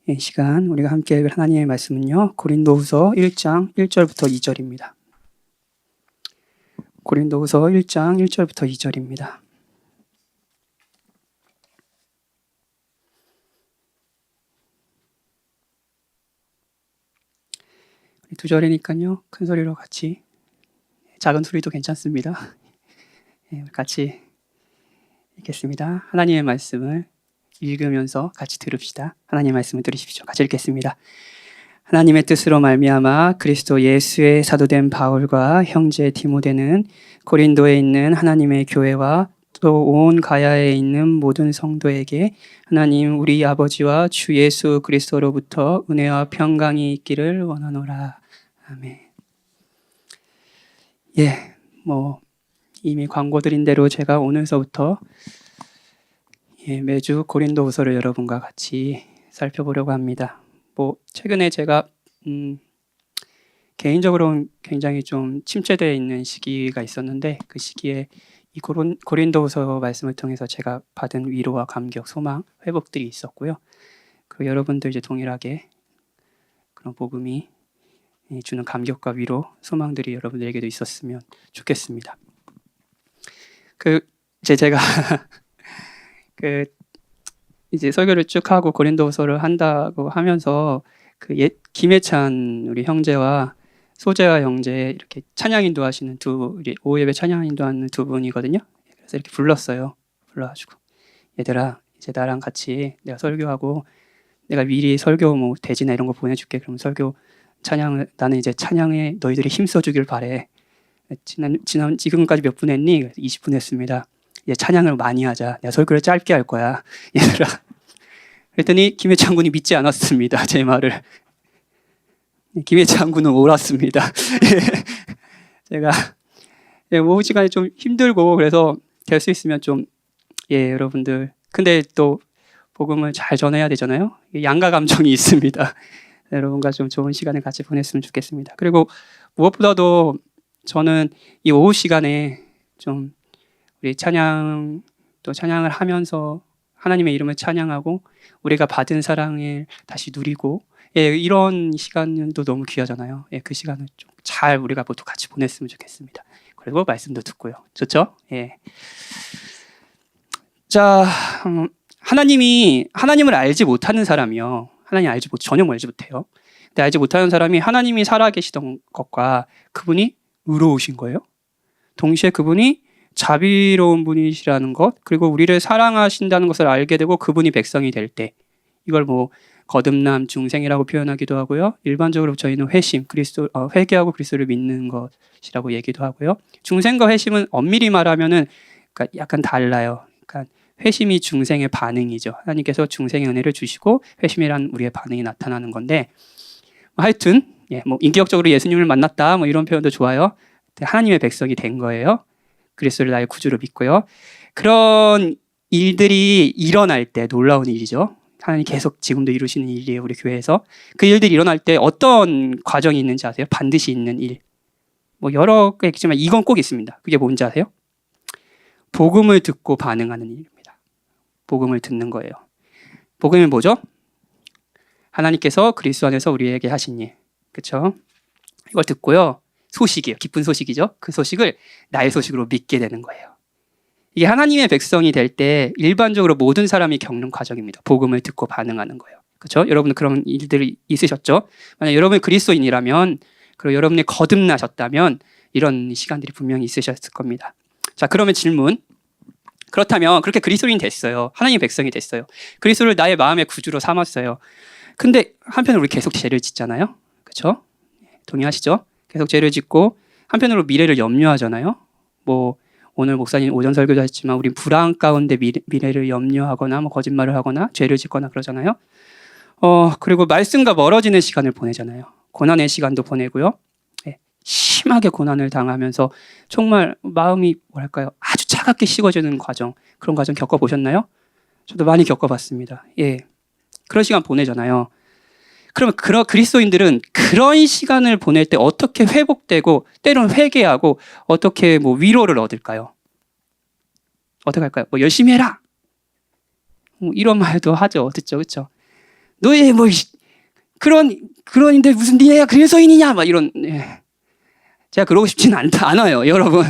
이 시간 우리가 함께 읽을 하나님의 말씀은요, 고린도후서 1장 1절부터 2절입니다. 고린도후서 1장 1절부터 2절입니다. 두 절이니까요, 큰 소리로 같이, 작은 소리도 괜찮습니다. 같이 읽겠습니다. 하나님의 말씀을 읽으면서 같이 들읍시다. 하나님의 말씀을 들으십시오. 같이 읽겠습니다. 하나님의 뜻으로 말미암아 그리스도 예수의 사도된 바울과 형제 디모데는 고린도에 있는 하나님의 교회와 또 온 가야에 있는 모든 성도에게 하나님 우리 아버지와 주 예수 그리스도로부터 은혜와 평강이 있기를 원하노라. 아멘. 이미 광고 드린 대로 제가 오늘서부터 매주 고린도후서를 여러분과 같이 살펴보려고 합니다. 최근에 제가 개인적으로 굉장히 좀 침체되어 있는 시기가 있었는데, 그 시기에 이 고린도후서 말씀을 통해서 제가 받은 위로와 감격, 소망, 회복들이 있었고요. 그 여러분도 이제 동일하게 그런 복음이 주는 감격과 위로, 소망들이 여러분들에게도 있었으면 좋겠습니다. 제가 이제 설교를 쭉 하고 고린도후서를 한다고 하면서 김혜찬 우리 형제와 소재와 형제 이렇게 찬양 인도하시는 우리 오예배 찬양 인도하는 두 분이거든요. 그래서 이렇게 불러가지고 얘들아, 이제 나랑 같이 내가 설교하고 내가 미리 설교 대지나 이런 거 보내줄게. 그럼 설교 찬양을 나는 이제 찬양에 너희들이 힘써주길 바래. 지금까지 몇 분 했니? 20분 했습니다. 이제 찬양을 많이 하자. 내가 설교를 짧게 할 거야. 얘들아. 그랬더니 김혜찬 군이 믿지 않았습니다. 제 말을. 김혜찬 군은 옳았습니다. 제가 오후 시간이 좀 힘들고 그래서 될 수 있으면 좀 여러분들, 근데 또 복음을 잘 전해야 되잖아요. 양가 감정이 있습니다. 여러분과 좀 좋은 시간을 같이 보냈으면 좋겠습니다. 그리고 무엇보다도 저는 이 오후 시간에 좀 우리 찬양을 하면서 하나님의 이름을 찬양하고 우리가 받은 사랑을 다시 누리고 이런 시간도 너무 귀하잖아요. 그 시간을 좀 잘 우리가 모두 같이 보냈으면 좋겠습니다. 그리고 말씀도 듣고요. 좋죠? 자, 하나님을 알지 못하는 사람이요. 전혀 알지 못해요. 근데 알지 못하는 사람이 하나님이 살아계시던 것과 그분이 의로우신 거예요. 동시에 그분이 자비로운 분이시라는 것, 그리고 우리를 사랑하신다는 것을 알게 되고 그분이 백성이 될 때, 이걸 거듭남, 중생이라고 표현하기도 하고요. 일반적으로 저희는 회개하고 그리스도를 믿는 것이라고 얘기도 하고요. 중생과 회심은 엄밀히 말하면은 약간 달라요. 그러니까 회심이 중생의 반응이죠. 하나님께서 중생의 은혜를 주시고 회심이란 우리의 반응이 나타나는 건데, 하여튼 인격적으로 예수님을 만났다 이런 표현도 좋아요. 하나님의 백성이 된 거예요. 그리스도를 나의 구주로 믿고요. 그런 일들이 일어날 때 놀라운 일이죠. 하나님 계속 지금도 이루시는 일이에요. 우리 교회에서. 그 일들이 일어날 때 어떤 과정이 있는지 아세요? 반드시 있는 일. 여러 개 있지만 이건 꼭 있습니다. 그게 뭔지 아세요? 복음을 듣고 반응하는 일입니다. 복음을 듣는 거예요. 복음이 뭐죠? 하나님께서 그리스도 안에서 우리에게 하신 일. 그렇죠? 이걸 듣고요. 소식이에요. 기쁜 소식이죠. 그 소식을 나의 소식으로 믿게 되는 거예요. 이게 하나님의 백성이 될 때 일반적으로 모든 사람이 겪는 과정입니다. 복음을 듣고 반응하는 거예요. 그렇죠? 여러분 그런 일들이 있으셨죠? 만약 여러분이 그리스도인이라면, 그리고 여러분이 거듭나셨다면 이런 시간들이 분명히 있으셨을 겁니다. 자, 그러면 질문. 그렇다면 그렇게 그리스도인이 됐어요. 하나님의 백성이 됐어요. 그리스도를 나의 마음의 구주로 삼았어요. 근데 한편으로 우리 계속 죄를 짓잖아요. 그렇죠? 동의하시죠? 계속 죄를 짓고 한편으로 미래를 염려하잖아요. 오늘 목사님 오전 설교도 하셨지만 우리 불안 가운데 미래를 염려하거나 거짓말을 하거나 죄를 짓거나 그러잖아요. 그리고 말씀과 멀어지는 시간을 보내잖아요. 고난의 시간도 보내고요. 심하게 고난을 당하면서 정말 마음이 아주 차갑게 식어지는 과정, 그런 과정 겪어보셨나요? 저도 많이 겪어봤습니다. 그런 시간 보내잖아요. 그러면 그리스도인들은 그런 시간을 보낼 때 어떻게 회복되고 때로는 회개하고 어떻게 위로를 얻을까요? 어떻게 할까요? 열심히 해라! 이런 말도 하죠. 듣죠, 그렇죠? 너희 뭐 그런데 무슨 니네가 그리스도인이냐 막 이런. 제가 그러고 싶지는 않아요, 여러분.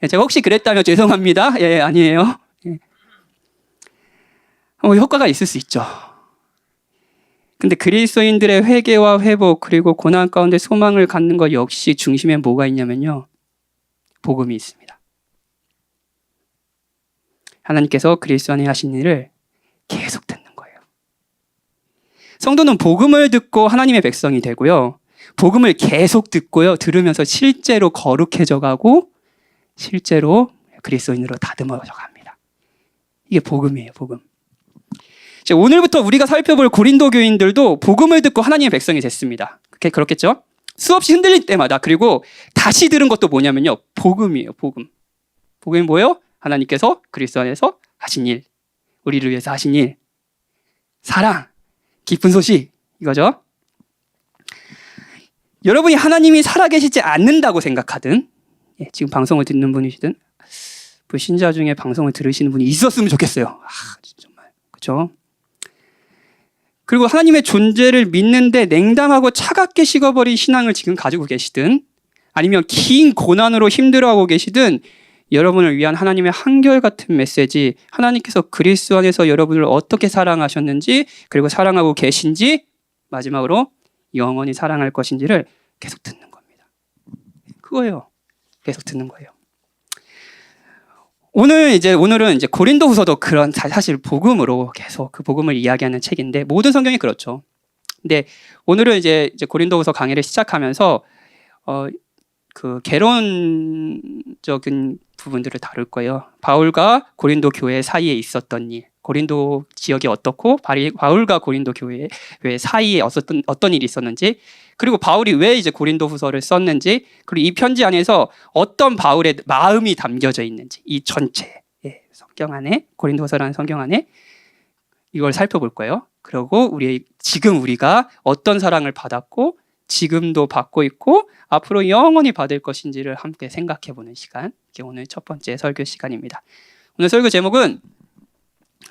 제가 혹시 그랬다면 죄송합니다. 아니에요. 효과가 있을 수 있죠. 근데 그리스도인들의 회개와 회복 그리고 고난 가운데 소망을 갖는 것 역시 중심에 뭐가 있냐면요, 복음이 있습니다. 하나님께서 그리스도 안에 하신 일을 계속 듣는 거예요. 성도는 복음을 듣고 하나님의 백성이 되고요, 복음을 계속 듣고요, 들으면서 실제로 거룩해져 가고 실제로 그리스도인으로 다듬어져 갑니다. 이게 복음이에요, 복음. 오늘부터 우리가 살펴볼 고린도 교인들도 복음을 듣고 하나님의 백성이 됐습니다. 그렇겠죠? 수없이 흔들릴 때마다. 그리고 다시 들은 것도 뭐냐면요, 복음이에요, 복음. 복음이 뭐예요? 하나님께서 그리스도 안에서 하신 일, 우리를 위해서 하신 일, 사랑, 기쁜 소식, 이거죠. 여러분이 하나님이 살아계시지 않는다고 생각하든, 지금 방송을 듣는 분이시든, 불신자 중에 방송을 들으시는 분이 있었으면 좋겠어요. 정말. 그렇죠? 그리고 하나님의 존재를 믿는데 냉담하고 차갑게 식어버린 신앙을 지금 가지고 계시든, 아니면 긴 고난으로 힘들어하고 계시든, 여러분을 위한 하나님의 한결같은 메시지, 하나님께서 그리스도 안에서 여러분을 어떻게 사랑하셨는지, 그리고 사랑하고 계신지, 마지막으로 영원히 사랑할 것인지를 계속 듣는 겁니다. 그거예요. 계속 듣는 거예요. 오늘은 이제 고린도후서도 그런, 사실 복음으로 계속 그 복음을 이야기하는 책인데, 모든 성경이 그렇죠. 근데 오늘은 이제 고린도후서 강의를 시작하면서 그 개론적인 부분들을 다룰 거예요. 바울과 고린도 교회 사이에 있었던 일, 고린도 지역이 어떻고 바울과 고린도 교회 사이에 어떤 일이 있었는지, 그리고 바울이 왜 이제 고린도후서를 썼는지, 그리고 이 편지 안에서 어떤 바울의 마음이 담겨져 있는지, 이 전체 성경 안에, 고린도후서라는 성경 안에 이걸 살펴볼 거예요. 그리고 지금 우리가 어떤 사랑을 받았고 지금도 받고 있고 앞으로 영원히 받을 것인지를 함께 생각해보는 시간, 이게 오늘 첫 번째 설교 시간입니다. 오늘 설교 제목은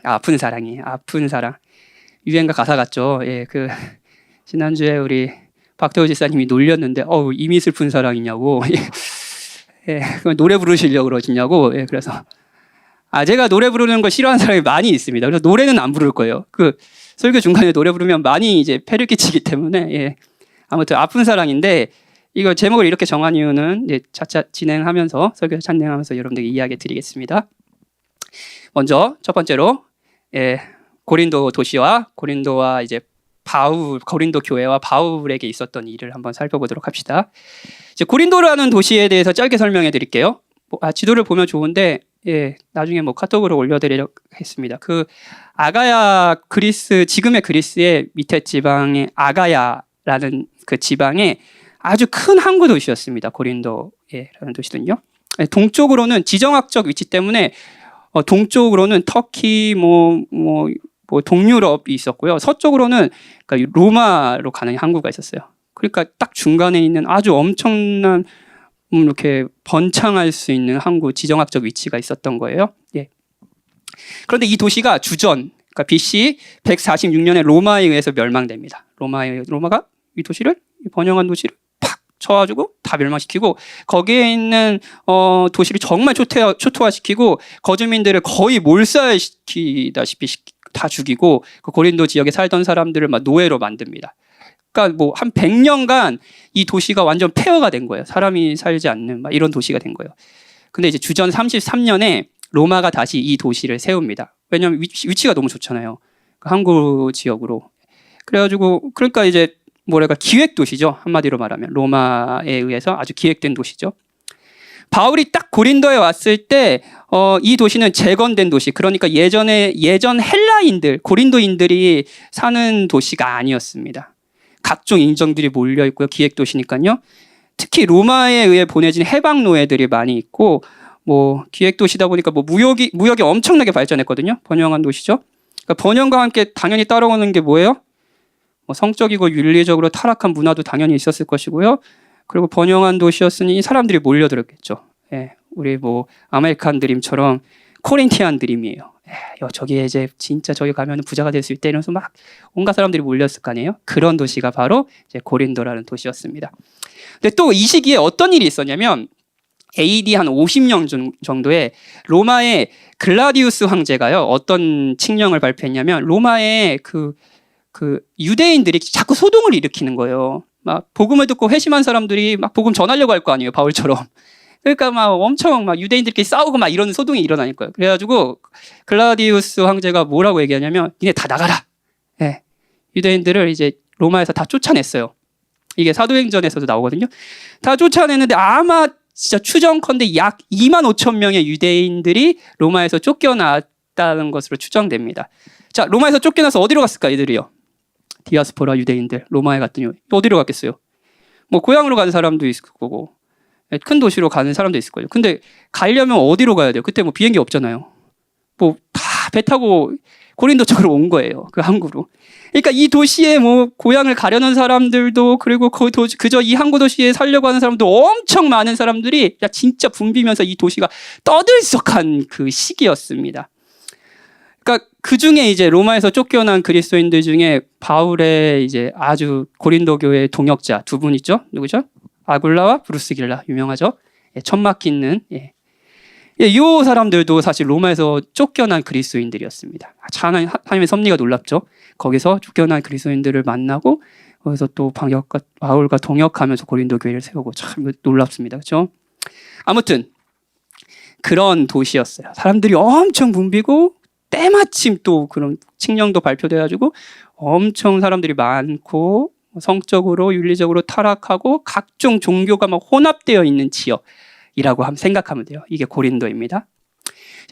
아픈 사랑이에요. 아픈 사랑. 유행가 가사 같죠? 지난주에 우리 박태호 지사님이 놀렸는데, 이미 슬픈 사랑이냐고. 노래 부르시려고 그러시냐고. 그래서 제가 노래 부르는 거 싫어하는 사람이 많이 있습니다. 그래서 노래는 안 부를 거예요. 그 설교 중간에 노래 부르면 많이 이제 폐를 끼치기 때문에. 아무튼 아픈 사랑인데, 이거 제목을 이렇게 정한 이유는 차차 진행하면서, 설교 진행하면서 여러분들에게 이야기 드리겠습니다. 먼저 첫 번째로 고린도 도시와 고린도와 이제 고린도 교회와 바울에게 있었던 일을 한번 살펴보도록 합시다. 이제 고린도라는 도시에 대해서 짧게 설명해 드릴게요. 지도를 보면 좋은데, 나중에 카톡으로 올려드리겠습니다. 그 아가야, 지금의 그리스의 밑에 지방의 아가야라는 그 지방에 아주 큰 항구 도시였습니다. 고린도라는 도시는요. 동쪽으로는 지정학적 위치 때문에 동쪽으로는 터키, 동유럽이 있었고요. 서쪽으로는 그러니까 로마로 가는 항구가 있었어요. 그러니까 딱 중간에 있는 아주 엄청난 이렇게 번창할 수 있는 항구, 지정학적 위치가 있었던 거예요. 그런데 이 도시가 그러니까 BC 146년에 로마에 의해서 멸망됩니다. 로마가 이 번영한 도시를 팍 쳐가지고 다 멸망시키고, 거기에 있는 도시를 정말 초토화시키고 거주민들을 거의 몰살시키다시피 다 죽이고, 그 고린도 지역에 살던 사람들을 노예로 만듭니다. 그러니까 한 100년간 이 도시가 완전 폐허가 된 거예요. 사람이 살지 않는 이런 도시가 된 거예요. 근데 이제 주전 33년에 로마가 다시 이 도시를 세웁니다. 왜냐하면 위치가 너무 좋잖아요. 그 항구 지역으로. 그래가지고 그러니까 이제 기획 도시죠. 한마디로 말하면 로마에 의해서 아주 기획된 도시죠. 바울이 딱 고린도에 왔을 때 이 도시는 재건된 도시, 그러니까 예전 헬라인들, 고린도인들이 사는 도시가 아니었습니다. 각종 인종들이 몰려 있고요. 기획 도시니까요. 특히 로마에 의해 보내진 해방 노예들이 많이 있고, 기획 도시다 보니까 무역이 엄청나게 발전했거든요. 번영한 도시죠. 그러니까 번영과 함께 당연히 따라오는 게 뭐예요? 성적이고 윤리적으로 타락한 문화도 당연히 있었을 것이고요. 그리고 번영한 도시였으니 사람들이 몰려들었겠죠. 우리 아메리칸 드림처럼 코린티안 드림이에요. 저기에 이제 진짜 저기 가면 부자가 될 수 있다 이러면서 막 온갖 사람들이 몰렸을 거 아니에요. 그런 도시가 바로 이제 고린도라는 도시였습니다. 근데 또 이 시기에 어떤 일이 있었냐면 AD 한 50년 정도에 로마의 글라디우스 황제가요, 어떤 칙령을 발표했냐면 로마의 그 유대인들이 자꾸 소동을 일으키는 거예요. 막 복음을 듣고 회심한 사람들이 막 복음 전하려고 할 거 아니에요, 바울처럼. 그러니까 막 엄청 막 유대인들끼리 싸우고 막 이런 소동이 일어나는 거예요. 그래가지고 글라디우스 황제가 뭐라고 얘기하냐면 니네 다 나가라. 예. 유대인들을 이제 로마에서 다 쫓아냈어요. 이게 사도행전에서도 나오거든요. 다 쫓아냈는데 아마 진짜 추정컨대 약 2만 5천 명의 유대인들이 로마에서 쫓겨났다는 것으로 추정됩니다. 자, 로마에서 쫓겨나서 어디로 갔을까 이들이요? 디아스포라 유대인들 로마에 갔더니 어디로 갔겠어요? 뭐 고향으로 가는 사람도 있을 거고 큰 도시로 가는 사람도 있을 거예요. 근데 가려면 어디로 가야 돼요? 그때 뭐 비행기 없잖아요. 뭐 다 배 타고 고린도 쪽으로 온 거예요. 그 항구로. 그러니까 이 도시에 뭐 고향을 가려는 사람들도 그리고 그저 이 항구 도시에 살려고 하는 사람도 엄청 많은 사람들이 진짜 붐비면서 이 도시가 떠들썩한 그 시기였습니다. 그러니까 그 중에 이제 로마에서 쫓겨난 그리스도인들 중에 바울의 이제 아주 고린도 교회의 동역자 두 분 있죠? 누구죠? 아굴라와 브루스길라 유명하죠. 천막 있는 이 사람들도 사실 로마에서 쫓겨난 그리스도인들이었습니다. 하나님의 섭리가 놀랍죠. 거기서 쫓겨난 그리스도인들을 만나고 거기서 또 바울과 동역하면서 고린도 교회를 세우고 참 놀랍습니다. 그렇죠? 아무튼 그런 도시였어요. 사람들이 엄청 붐비고 때마침 또 그런 칙령도 발표돼가지고 엄청 사람들이 많고 성적으로 윤리적으로 타락하고 각종 종교가 막 혼합되어 있는 지역이라고 생각하면 돼요. 이게 고린도입니다.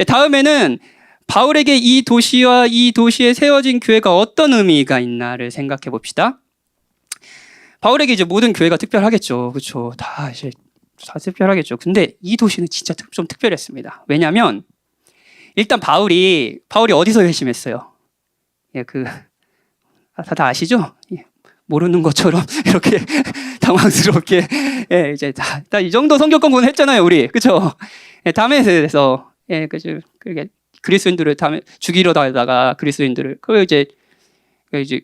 다음에는 바울에게 이 도시와 이 도시에 세워진 교회가 어떤 의미가 있나를 생각해 봅시다. 바울에게 이제 모든 교회가 특별하겠죠. 그렇죠. 다 특별하겠죠. 근데 이 도시는 진짜 좀 특별했습니다. 왜냐하면 일단 바울이 어디서 회심했어요? 다 아시죠? 모르는 것처럼 이렇게 당황스럽게 이제 다 이 정도 성경 공부는 했잖아요, 우리. 그렇죠? 다메섹에서 그게 그리스도인들을 죽이러 다니다가 그리스도인들을 이제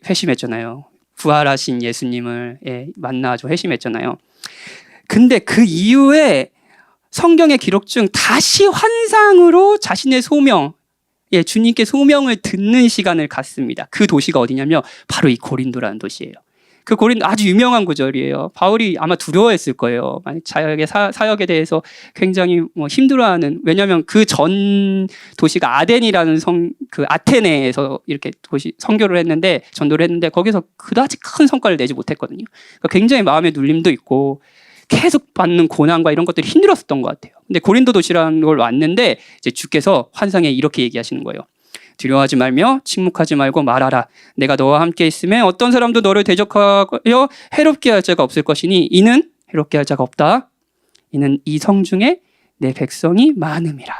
회심했잖아요. 부활하신 예수님을 만나서 회심했잖아요. 근데 그 이후에 성경의 기록 중 다시 환상으로 자신의 소명, 주님께 소명을 듣는 시간을 갖습니다. 그 도시가 어디냐면 바로 이 고린도라는 도시예요. 그 고린도 아주 유명한 구절이에요. 바울이 아마 두려워했을 거예요. 만약 자기의 사역에 대해서 굉장히 힘들어하는, 왜냐하면 그 전 도시가 아덴이라는 그 아테네에서 이렇게 선교를 했는데, 전도를 했는데 거기서 그다지 큰 성과를 내지 못했거든요. 그러니까 굉장히 마음의 눌림도 있고 계속 받는 고난과 이런 것들이 힘들었었던 것 같아요. 근데 고린도 도시라는 걸 왔는데 이제 주께서 환상에 이렇게 얘기하시는 거예요. 두려워하지 말며 침묵하지 말고 말하라. 내가 너와 함께 있으면 어떤 사람도 너를 대적하여 해롭게 할 자가 없을 것이니 이는 해롭게 할 자가 없다. 이는 이 성 중에 내 백성이 많음이라.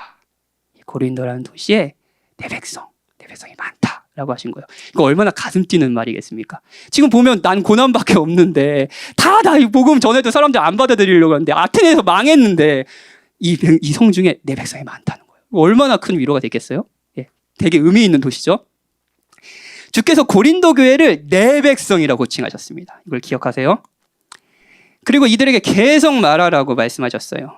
고린도라는 도시에 내 백성이 많다라고 하신 거예요. 이거 얼마나 가슴 뛰는 말이겠습니까? 지금 보면 난 고난밖에 없는데 다 이 복음 전에도 사람들 안 받아들이려고 하는데 아테네에서 망했는데 이 성 중에 내 백성이 많다는 거예요. 얼마나 큰 위로가 됐겠어요? 되게 의미 있는 도시죠. 주께서 고린도 교회를 내 백성이라고 칭하셨습니다. 이걸 기억하세요. 그리고 이들에게 계속 말하라고 말씀하셨어요.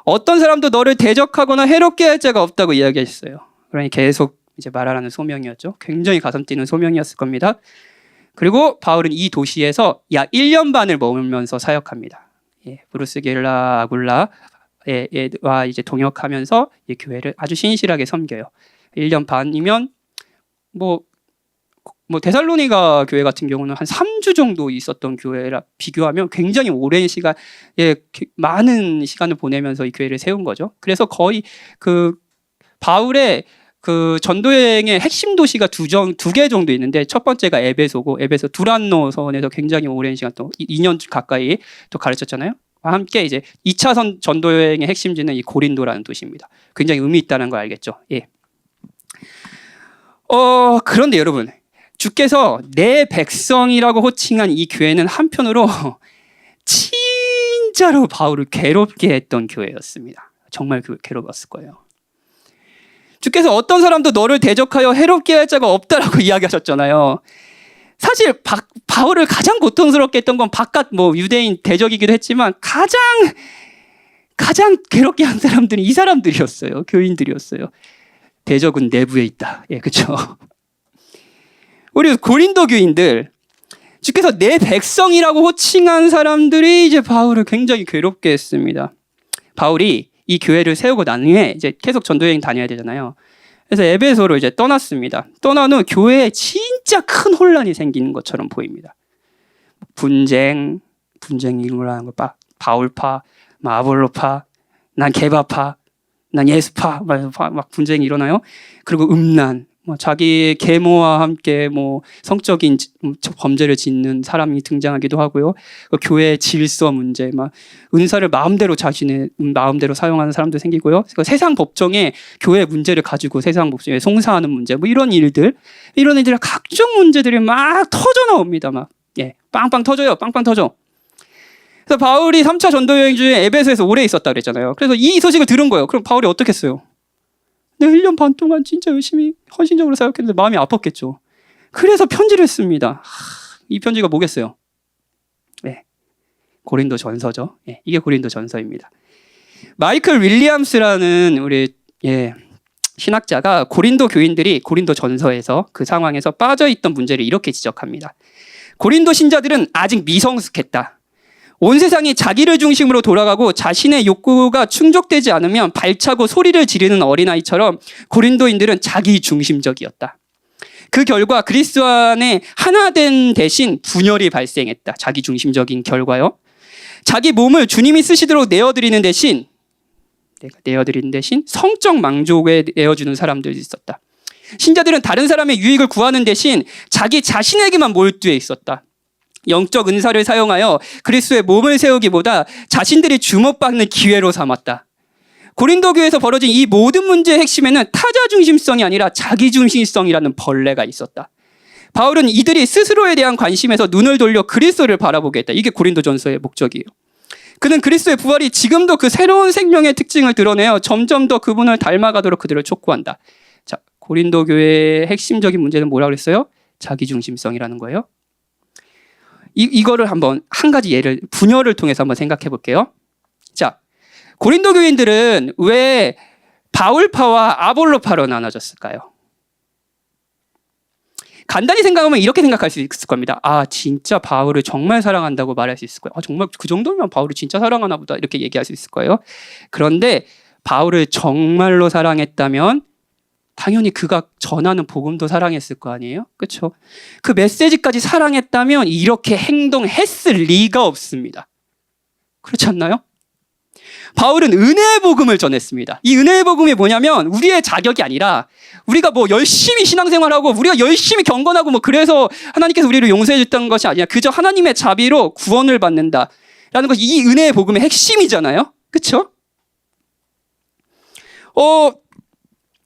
어떤 사람도 너를 대적하거나 해롭게 할 자가 없다고 이야기하셨어요. 그러니 계속 이제 말하라는 소명이었죠. 굉장히 가슴 뛰는 소명이었을 겁니다. 그리고 바울은 이 도시에서 약 1년 반을 머물면서 사역합니다. 브루스길라, 아굴라와 이제 동역하면서 이 교회를 아주 신실하게 섬겨요. 1년 반이면 뭐 데살로니가 교회 같은 경우는 한 3주 정도 있었던 교회라 비교하면 굉장히 오랜 시간, 많은 시간을 보내면서 이 교회를 세운 거죠. 그래서 거의 그 바울의 그 전도여행의 핵심 도시가 두 개 정도 있는데, 첫 번째가 에베소고, 에베소 두란노선에서 굉장히 오랜 시간 또 2년 가까이 또 가르쳤잖아요. 함께 이제 2차선 전도여행의 핵심지는 이 고린도라는 도시입니다. 굉장히 의미 있다는 거 알겠죠? 그런데 여러분, 주께서 내 백성이라고 호칭한 이 교회는 한편으로 진짜로 바울을 괴롭게 했던 교회였습니다. 정말 괴로웠을 거예요. 주께서 어떤 사람도 너를 대적하여 해롭게 할 자가 없다라고 이야기하셨잖아요. 사실 바울을 가장 고통스럽게 했던 건 바깥 유대인 대적이기도 했지만 가장 괴롭게 한 사람들이 이 사람들이었어요. 교인들이었어요. 대적은 내부에 있다. 예, 그렇죠. 우리 고린도 교인들, 주께서 내 백성이라고 호칭한 사람들이 이제 바울을 굉장히 괴롭게 했습니다. 바울이 이 교회를 세우고 난 후에 이제 계속 전도여행 다녀야 되잖아요. 그래서 에베소로 이제 떠났습니다. 떠난 후 교회에 진짜 큰 혼란이 생기는 것처럼 보입니다. 분쟁이 일어나는 거 바울파, 아볼로파, 난 게바파, 난 예수파, 막 분쟁이 일어나요. 그리고 음란, 자기 계모와 함께 성적인 범죄를 짓는 사람이 등장하기도 하고요. 교회 질서 문제, 은사를 마음대로 자신의 마음대로 사용하는 사람도 생기고요. 세상 법정에 교회 문제를 가지고 세상 법정에 송사하는 문제, 이런 일들, 각종 문제들이 막 터져 나옵니다. 빵빵 터져요. 빵빵 터져. 그래서 바울이 3차 전도 여행 중에 에베소에서 오래 있었다 그랬잖아요. 그래서 이 소식을 들은 거예요. 그럼 바울이 어떻게 했어요? 1년 반 동안 진짜 열심히 헌신적으로 사역했는데 마음이 아팠겠죠. 그래서 편지를 씁니다. 이 편지가 뭐겠어요? 네, 고린도 전서죠. 네, 이게 고린도 전서입니다. 마이클 윌리엄스라는 우리 신학자가 고린도 교인들이 고린도 전서에서 그 상황에서 빠져있던 문제를 이렇게 지적합니다. 고린도 신자들은 아직 미성숙했다. 온 세상이 자기를 중심으로 돌아가고 자신의 욕구가 충족되지 않으면 발차고 소리를 지르는 어린아이처럼 고린도인들은 자기 중심적이었다. 그 결과 그리스도 안에 하나 된 대신 분열이 발생했다. 자기 중심적인 결과요. 자기 몸을 주님이 쓰시도록 내어드리는 대신 성적 만족에 내어주는 사람들이 있었다. 신자들은 다른 사람의 유익을 구하는 대신 자기 자신에게만 몰두해 있었다. 영적 은사를 사용하여 그리스도의 몸을 세우기보다 자신들이 주목받는 기회로 삼았다. 고린도 교회에서 벌어진 이 모든 문제의 핵심에는 타자 중심성이 아니라 자기 중심성이라는 벌레가 있었다. 바울은 이들이 스스로에 대한 관심에서 눈을 돌려 그리스도를 바라보게 했다. 이게 고린도전서의 목적이에요. 그는 그리스도의 부활이 지금도 그 새로운 생명의 특징을 드러내어 점점 더 그분을 닮아가도록 그들을 촉구한다. 자, 고린도 교회의 핵심적인 문제는 뭐라고 그랬어요? 자기 중심성이라는 거예요. 이거를 한 가지 예를, 분열을 통해서 한번 생각해 볼게요. 자, 고린도 교인들은 왜 바울파와 아볼로파로 나눠졌을까요? 간단히 생각하면 이렇게 생각할 수 있을 겁니다. 진짜 바울을 정말 사랑한다고 말할 수 있을 거예요. 정말 그 정도면 바울을 진짜 사랑하나 보다 이렇게 얘기할 수 있을 거예요. 그런데 바울을 정말로 사랑했다면 당연히 그가 전하는 복음도 사랑했을 거 아니에요? 그렇죠? 그 메시지까지 사랑했다면 이렇게 행동했을 리가 없습니다. 그렇지 않나요? 바울은 은혜의 복음을 전했습니다. 이 은혜의 복음이 뭐냐면 우리의 자격이 아니라 우리가 열심히 신앙생활하고 우리가 열심히 경건하고 그래서 하나님께서 우리를 용서해 줬다는 것이 아니라 그저 하나님의 자비로 구원을 받는다라는 것이 이 은혜의 복음의 핵심이잖아요. 그렇죠?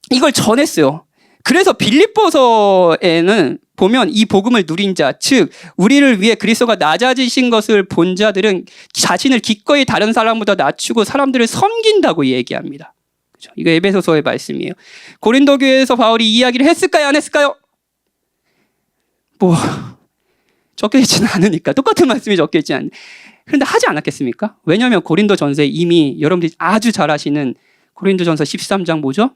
이걸 전했어요. 그래서 빌립보서에는 보면 이 복음을 누린 자, 즉 우리를 위해 그리스도가 낮아지신 것을 본 자들은 자신을 기꺼이 다른 사람보다 낮추고 사람들을 섬긴다고 얘기합니다. 그렇죠? 이거 에베소서의 말씀이에요. 고린도 교회에서 바울이 이 이야기를 했을까요? 안 했을까요? 적혀 있지는 않으니까. 똑같은 말씀이 적혀 있지 않는데. 그런데 하지 않았겠습니까? 왜냐하면 고린도 전서에 이미 여러분들이 아주 잘 아시는 고린도 전서 13장 뭐죠?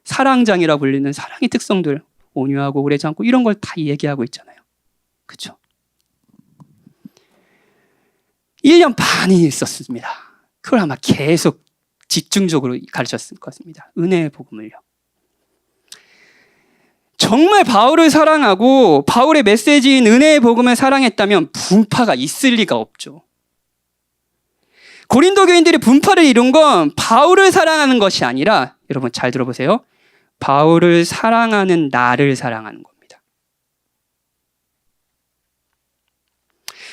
사랑장이라 불리는 사랑의 특성들, 온유하고 오래 참고 이런 걸 다 얘기하고 있잖아요. 그렇죠? 1년 반이 있었습니다. 그걸 아마 계속 집중적으로 가르쳤을 것입니다. 은혜의 복음을요. 정말 바울을 사랑하고 바울의 메시지인 은혜의 복음을 사랑했다면 분파가 있을 리가 없죠. 고린도 교인들이 분파를 이룬 건 바울을 사랑하는 것이 아니라, 여러분 잘 들어보세요. 바울을 사랑하는 나를 사랑하는 겁니다.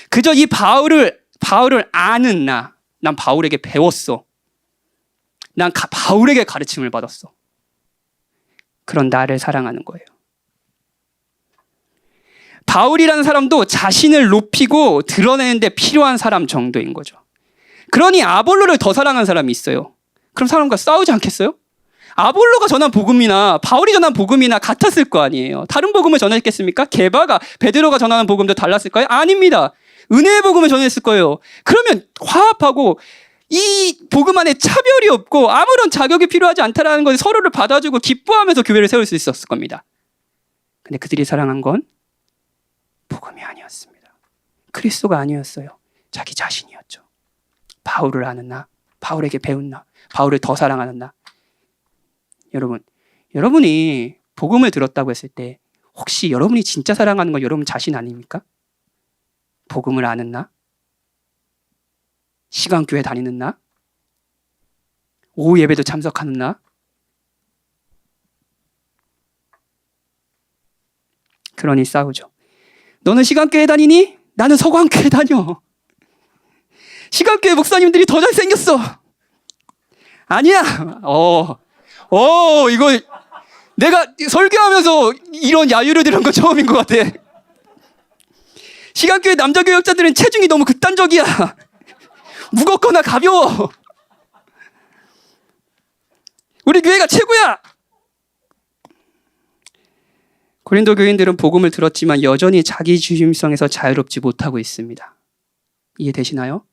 그저 이 바울을 아는 난 바울에게 배웠어. 난 바울에게 가르침을 받았어. 그런 나를 사랑하는 거예요. 바울이라는 사람도 자신을 높이고 드러내는 데 필요한 사람 정도인 거죠. 그러니 아볼로를 더 사랑하는 사람이 있어요. 그럼 사람과 싸우지 않겠어요? 아볼로가 전한 복음이나 바울이 전한 복음이나 같았을 거 아니에요. 다른 복음을 전했겠습니까? 게바가 베드로가 전하는 복음도 달랐을까요? 아닙니다. 은혜의 복음을 전했을 거예요. 그러면 화합하고 이 복음 안에 차별이 없고 아무런 자격이 필요하지 않다라는 것을 서로를 받아주고 기뻐하면서 교회를 세울 수 있었을 겁니다. 근데 그들이 사랑한 건 복음이 아니었습니다. 그리스도가 아니었어요. 자기 자신이었죠. 바울을 아는 나, 바울에게 배운 나, 바울을 더 사랑하는 나. 여러분이 복음을 들었다고 했을 때 혹시 여러분이 진짜 사랑하는 건 여러분 자신 아닙니까? 복음을 아는 나? 시간교회 다니는 나? 오후 예배도 참석하는 나? 그러니 싸우죠. 너는 시간교회 다니니? 나는 서광교회 다녀. 시간교회 목사님들이 더 잘생겼어. 아니야. 이거 내가 설교하면서 이런 야유를 들은 건 처음인 것 같아. 시간교회 남자 교역자들은 체중이 너무 극단적이야. 무겁거나 가벼워. 우리 교회가 최고야. 고린도 교인들은 복음을 들었지만 여전히 자기중심성에서 자유롭지 못하고 있습니다. 이해되시나요?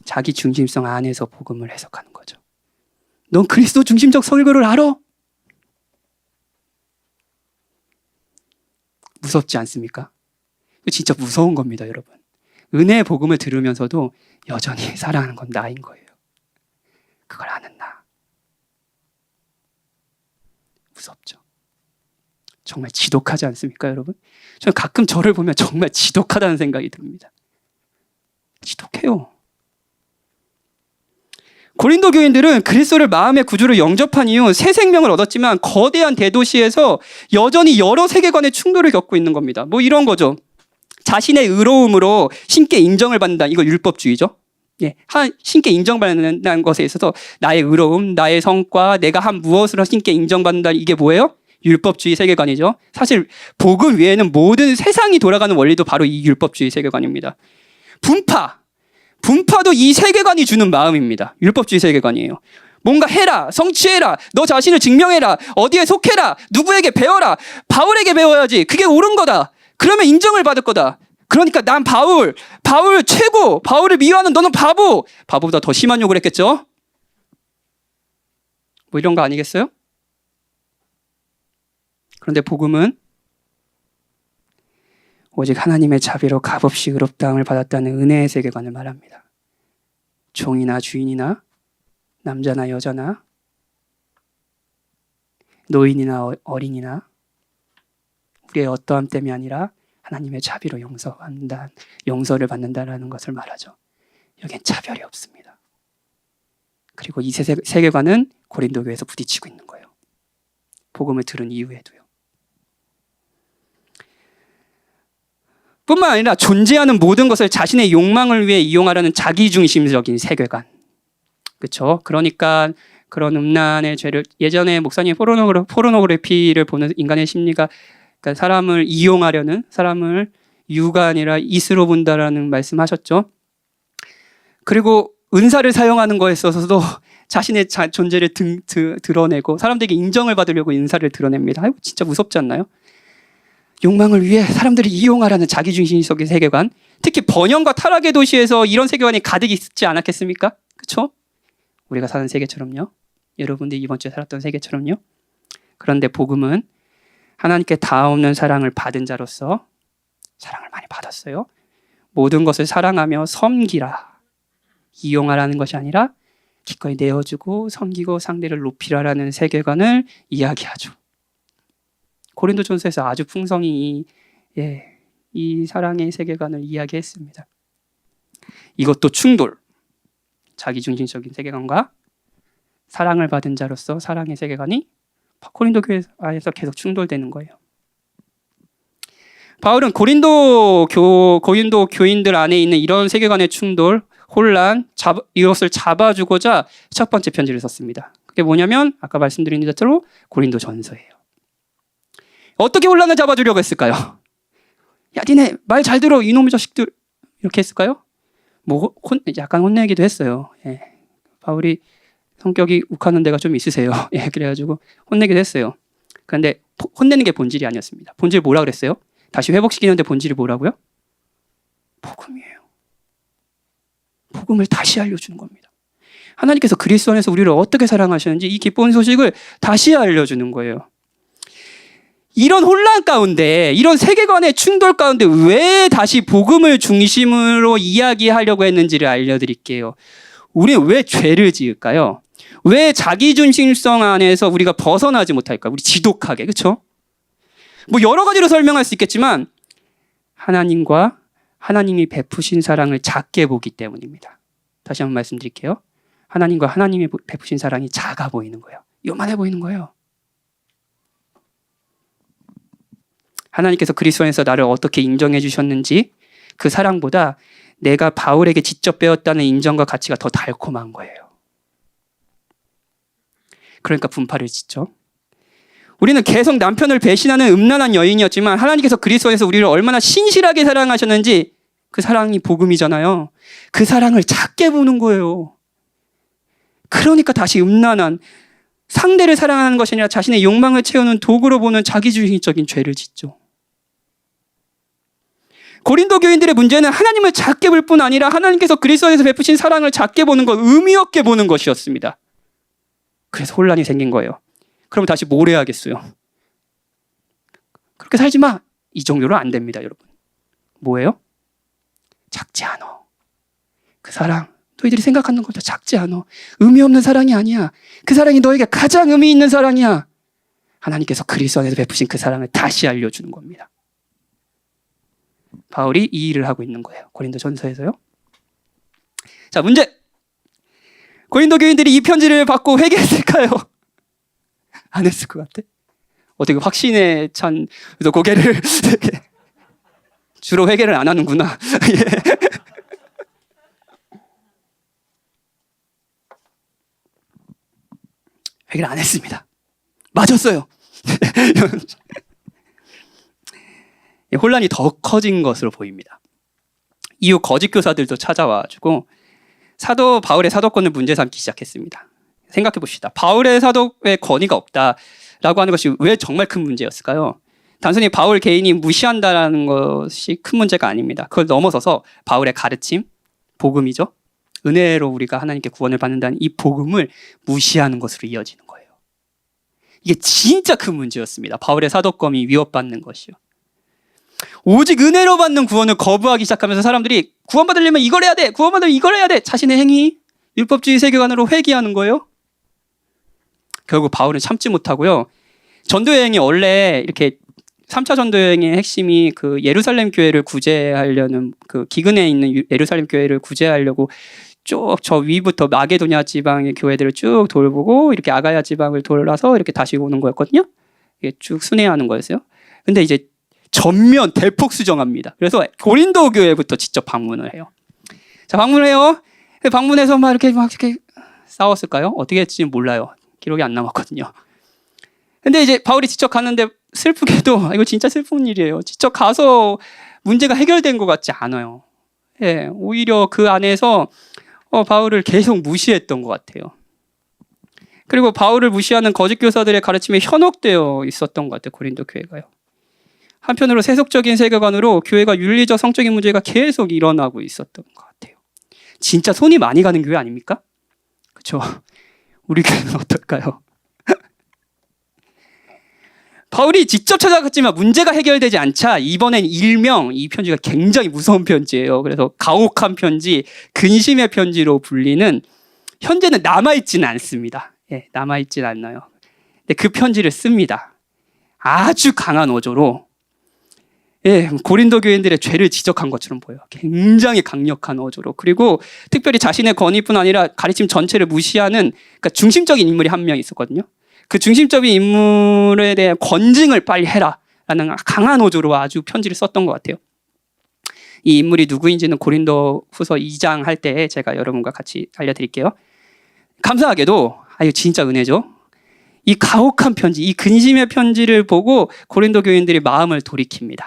자기중심성 안에서 복음을 해석하는 거죠. 넌 그리스도 중심적 설교를 알아? 무섭지 않습니까? 진짜 무서운 겁니다, 여러분. 은혜의 복음을 들으면서도 여전히 사랑하는 건 나인 거예요. 그걸 아는 나. 무섭죠. 정말 지독하지 않습니까, 여러분? 저는 가끔 저를 보면 정말 지독하다는 생각이 듭니다. 지독해요. 고린도 교인들은 그리스도를 마음의 구주로 영접한 이후 새 생명을 얻었지만 거대한 대도시에서 여전히 여러 세계관의 충돌을 겪고 있는 겁니다. 뭐 이런 거죠. 자신의 의로움으로 신께 인정을 받는다. 이거 율법주의죠. 예, 신께 인정받는다는 것에 있어서 나의 의로움, 나의 성과, 내가 한 무엇으로 신께 인정받는다. 이게 뭐예요? 율법주의 세계관이죠. 사실 복음 외에는 모든 세상이 돌아가는 원리도 바로 이 율법주의 세계관입니다. 분파도 이 세계관이 주는 마음입니다. 율법주의 세계관이에요. 뭔가 해라, 성취해라, 너 자신을 증명해라, 어디에 속해라, 누구에게 배워라, 바울에게 배워야지, 그게 옳은 거다. 그러면 인정을 받을 거다. 그러니까 난 바울 최고, 바울을 미워하는 너는 바보. 바보보다 더 심한 욕을 했겠죠? 뭐 이런 거 아니겠어요? 그런데 복음은 오직 하나님의 자비로 값없이 의롭다함을 받았다는 은혜의 세계관을 말합니다. 종이나 주인이나 남자나 여자나 노인이나 어린이나 우리의 어떠함 때문이 아니라 하나님의 자비로 용서를 받는다라는 것을 말하죠. 여기엔 차별이 없습니다. 그리고 이 세계관은 고린도 교회에서 부딪히고 있는 거예요. 복음을 들은 이후에도요. 뿐만 아니라 존재하는 모든 것을 자신의 욕망을 위해 이용하려는 자기중심적인 세계관. 그렇죠? 그러니까 그런 음란의 죄를 예전에 목사님 포르노그래피를 보는 인간의 심리가 그러니까 사람을 이용하려는 사람을 유가 아니라 이스로 본다라는 말씀하셨죠. 그리고 은사를 사용하는 거에 있어서도 자신의 존재를 드러내고 사람들에게 인정을 받으려고 은사를 드러냅니다. 아이고, 진짜 무섭지 않나요? 욕망을 위해 사람들을 이용하라는 자기중심적인 세계관. 특히 번영과 타락의 도시에서 이런 세계관이 가득 있지 않았겠습니까? 그렇죠? 우리가 사는 세계처럼요. 여러분들이 이번 주에 살았던 세계처럼요. 그런데 복음은 하나님께 다없는 사랑을 받은 자로서 사랑을 많이 받았어요. 모든 것을 사랑하며 섬기라. 이용하라는 것이 아니라 기꺼이 내어주고 섬기고 상대를 높이라라는 세계관을 이야기하죠. 고린도전서에서 아주 풍성히 이 사랑의 세계관을 이야기했습니다. 이것도 충돌. 자기중심적인 세계관과 사랑을 받은 자로서 사랑의 세계관이 고린도 교회에서 계속 충돌되는 거예요. 바울은 고린도 교인들 안에 있는 이런 세계관의 충돌, 혼란, 이것을 잡아주고자 첫 번째 편지를 썼습니다. 그게 뭐냐면 아까 말씀드린 대로 고린도전서예요. 어떻게 혼란을 잡아주려고 했을까요? 야, 니네 말 잘 들어, 이놈의 자식들. 이렇게 했을까요? 약간 혼내기도 했어요. 예. 바울이 성격이 욱하는 데가 좀 있으세요. 예, 그래가지고 혼내기도 했어요. 그런데 혼내는 게 본질이 아니었습니다. 본질 뭐라 그랬어요? 다시 회복시키는데 본질이 뭐라고요? 복음이에요. 복음을 다시 알려주는 겁니다. 하나님께서 그리스도 안에서 우리를 어떻게 사랑하셨는지 이 기쁜 소식을 다시 알려주는 거예요. 이런 혼란 가운데, 이런 세계관의 충돌 가운데 왜 다시 복음을 중심으로 이야기하려고 했는지를 알려드릴게요. 우리는 왜 죄를 지을까요? 왜 자기중심성 안에서 우리가 벗어나지 못할까요? 우리 지독하게, 그렇죠? 뭐 여러 가지로 설명할 수 있겠지만 하나님과 하나님이 베푸신 사랑을 작게 보기 때문입니다. 다시 한번 말씀드릴게요. 하나님과 하나님이 베푸신 사랑이 작아 보이는 거예요. 요만해 보이는 거예요. 하나님께서 그리스도 안에서 나를 어떻게 인정해 주셨는지 그 사랑보다 내가 바울에게 직접 배웠다는 인정과 가치가 더 달콤한 거예요. 그러니까 분파를 짓죠. 우리는 계속 남편을 배신하는 음란한 여인이었지만 하나님께서 그리스도 안에서 우리를 얼마나 신실하게 사랑하셨는지 그 사랑이 복음이잖아요. 그 사랑을 작게 보는 거예요. 그러니까 다시 음란한 상대를 사랑하는 것이 아니라 자신의 욕망을 채우는 도구로 보는 자기중심적인 죄를 짓죠. 고린도 교인들의 문제는 하나님을 작게 볼 뿐 아니라 하나님께서 그리스도 안에서 베푸신 사랑을 작게 보는 것, 의미 없게 보는 것이었습니다. 그래서 혼란이 생긴 거예요. 그럼 다시 뭘 해야겠어요? 그렇게 살지 마. 이 정도로 안 됩니다, 여러분. 뭐예요? 작지 않아. 그 사랑, 너희들이 생각하는 것보다 작지 않아. 의미 없는 사랑이 아니야. 그 사랑이 너에게 가장 의미 있는 사랑이야. 하나님께서 그리스도 안에서 베푸신 그 사랑을 다시 알려주는 겁니다. 바울이 이 일을 하고 있는 거예요. 고린도전서에서요. 자, 문제. 고린도 교인들이 이 편지를 받고 회개했을까요? 안 했을 것 같아. 어떻게 확신에 찬 고개를 주로 회개를 안 하는구나. 회개를 안 했습니다. 맞았어요. 혼란이 더 커진 것으로 보입니다. 이후 거짓 교사들도 찾아와가지고 사도 바울의 사도권을 문제 삼기 시작했습니다. 생각해 봅시다. 바울의 사도에 권위가 없다라고 하는 것이 왜 정말 큰 문제였을까요? 단순히 바울 개인이 무시한다라는 것이 큰 문제가 아닙니다. 그걸 넘어서서 바울의 가르침, 복음이죠. 은혜로 우리가 하나님께 구원을 받는다는 이 복음을 무시하는 것으로 이어지는 거예요. 이게 진짜 큰 문제였습니다. 바울의 사도권이 위협받는 것이요. 오직 은혜로 받는 구원을 거부하기 시작하면서 사람들이 구원받으려면 이걸 해야 돼. 구원받으려면 이걸 해야 돼. 자신의 행위, 율법주의 세계관으로 회귀하는 거예요. 결국 바울은 참지 못하고요. 전도여행이 원래 이렇게 3차 전도여행의 핵심이 그 예루살렘 교회를 구제하려는 그 기근에 있는 예루살렘 교회를 구제하려고 쭉 저 위부터 마게도냐 지방의 교회들을 쭉 돌보고 이렇게 아가야 지방을 돌아서 이렇게 다시 오는 거였거든요. 이게 쭉 순회하는 거였어요. 근데 이제 전면 대폭 수정합니다. 그래서 고린도 교회부터 직접 방문을 해요. 자, 방문을 해요. 방문해서 막 이렇게 싸웠을까요? 어떻게 했지는 몰라요. 기록이 안 남았거든요. 근데 이제 바울이 직접 갔는데 슬프게도 이거 진짜 슬픈 일이에요. 직접 가서 문제가 해결된 것 같지 않아요. 예, 오히려 그 안에서 바울을 계속 무시했던 것 같아요. 그리고 바울을 무시하는 거짓 교사들의 가르침에 현혹되어 있었던 것 같아요. 고린도 교회가요. 한편으로 세속적인 세계관으로 교회가 윤리적 성적인 문제가 계속 일어나고 있었던 것 같아요. 진짜 손이 많이 가는 교회 아닙니까? 그렇죠? 우리 교회는 어떨까요? 바울이 직접 찾아갔지만 문제가 해결되지 않자 이번엔 일명 이 편지가 굉장히 무서운 편지예요. 그래서 가혹한 편지, 근심의 편지로 불리는 현재는 남아있지는 않습니다. 예, 남아있지는 않나요. 근데 그 편지를 씁니다. 아주 강한 어조로 예, 고린도 교인들의 죄를 지적한 것처럼 보여요. 굉장히 강력한 어조로. 그리고 특별히 자신의 권위뿐 아니라 가르침 전체를 무시하는 그러니까 중심적인 인물이 한 명 있었거든요. 그 중심적인 인물에 대한 권징을 빨리 해라 라는 강한 어조로 아주 편지를 썼던 것 같아요. 이 인물이 누구인지는 고린도 후서 2장 할 때 제가 여러분과 같이 알려드릴게요. 감사하게도 이거 진짜 은혜죠. 이 가혹한 편지, 이 근심의 편지를 보고 고린도 교인들이 마음을 돌이킵니다.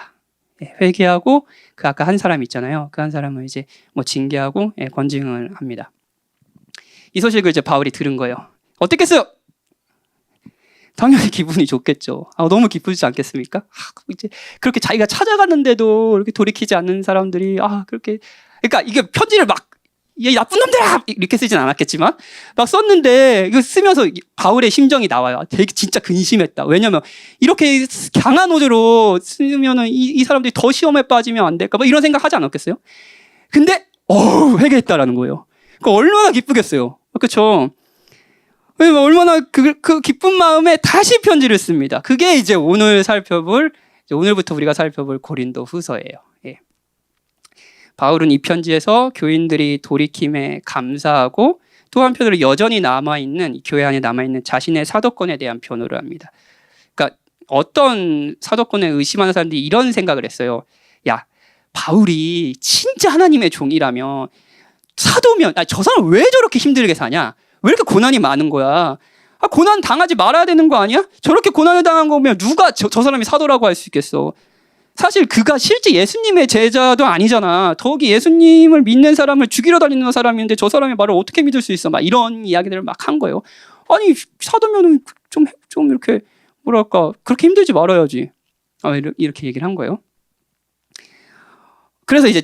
회개하고 그 아까 한 사람 있잖아요. 그 한 사람을 이제 뭐 징계하고 권징을 합니다. 이 소식을 이제 바울이 들은 거예요. 어땠겠어요? 당연히 기분이 좋겠죠. 너무 기쁘지 않겠습니까? 이제 그렇게 자기가 찾아갔는데도 이렇게 돌이키지 않는 사람들이 그렇게, 그러니까 이게 편지를 막 이 나쁜 놈들아 이렇게 쓰진 않았겠지만 막 썼는데 이거 쓰면서 바울의 심정이 나와요. 되게 진짜 근심했다. 왜냐면 이렇게 강한 어조로 쓰면은 이 사람들이 더 시험에 빠지면 안 될까? 뭐 이런 생각 하지 않았겠어요? 근데 회개했다라는 거예요. 그러니까 얼마나 기쁘겠어요. 그렇죠? 왜냐면 얼마나 그 기쁜 마음에 다시 편지를 씁니다. 그게 이제 오늘부터 우리가 살펴볼 고린도 후서예요. 예. 바울은 이 편지에서 교인들이 돌이킴에 감사하고 또 한편으로 여전히 남아있는, 교회 안에 남아있는 자신의 사도권에 대한 변호를 합니다. 그러니까 어떤 사도권에 의심하는 사람들이 이런 생각을 했어요. 야, 바울이 진짜 하나님의 종이라면 사도면 저 사람 왜 저렇게 힘들게 사냐? 왜 이렇게 고난이 많은 거야? 고난 당하지 말아야 되는 거 아니야? 저렇게 고난을 당한 거면 누가 저 사람이 사도라고 할 수 있겠어? 사실 그가 실제 예수님의 제자도 아니잖아. 더욱이 예수님을 믿는 사람을 죽이러 다니는 사람인데 저 사람의 말을 어떻게 믿을 수 있어? 막 이런 이야기들을 막 한 거예요. 아니 사도면은 좀 이렇게 뭐랄까 그렇게 힘들지 말아야지. 이렇게 얘기를 한 거예요. 그래서 이제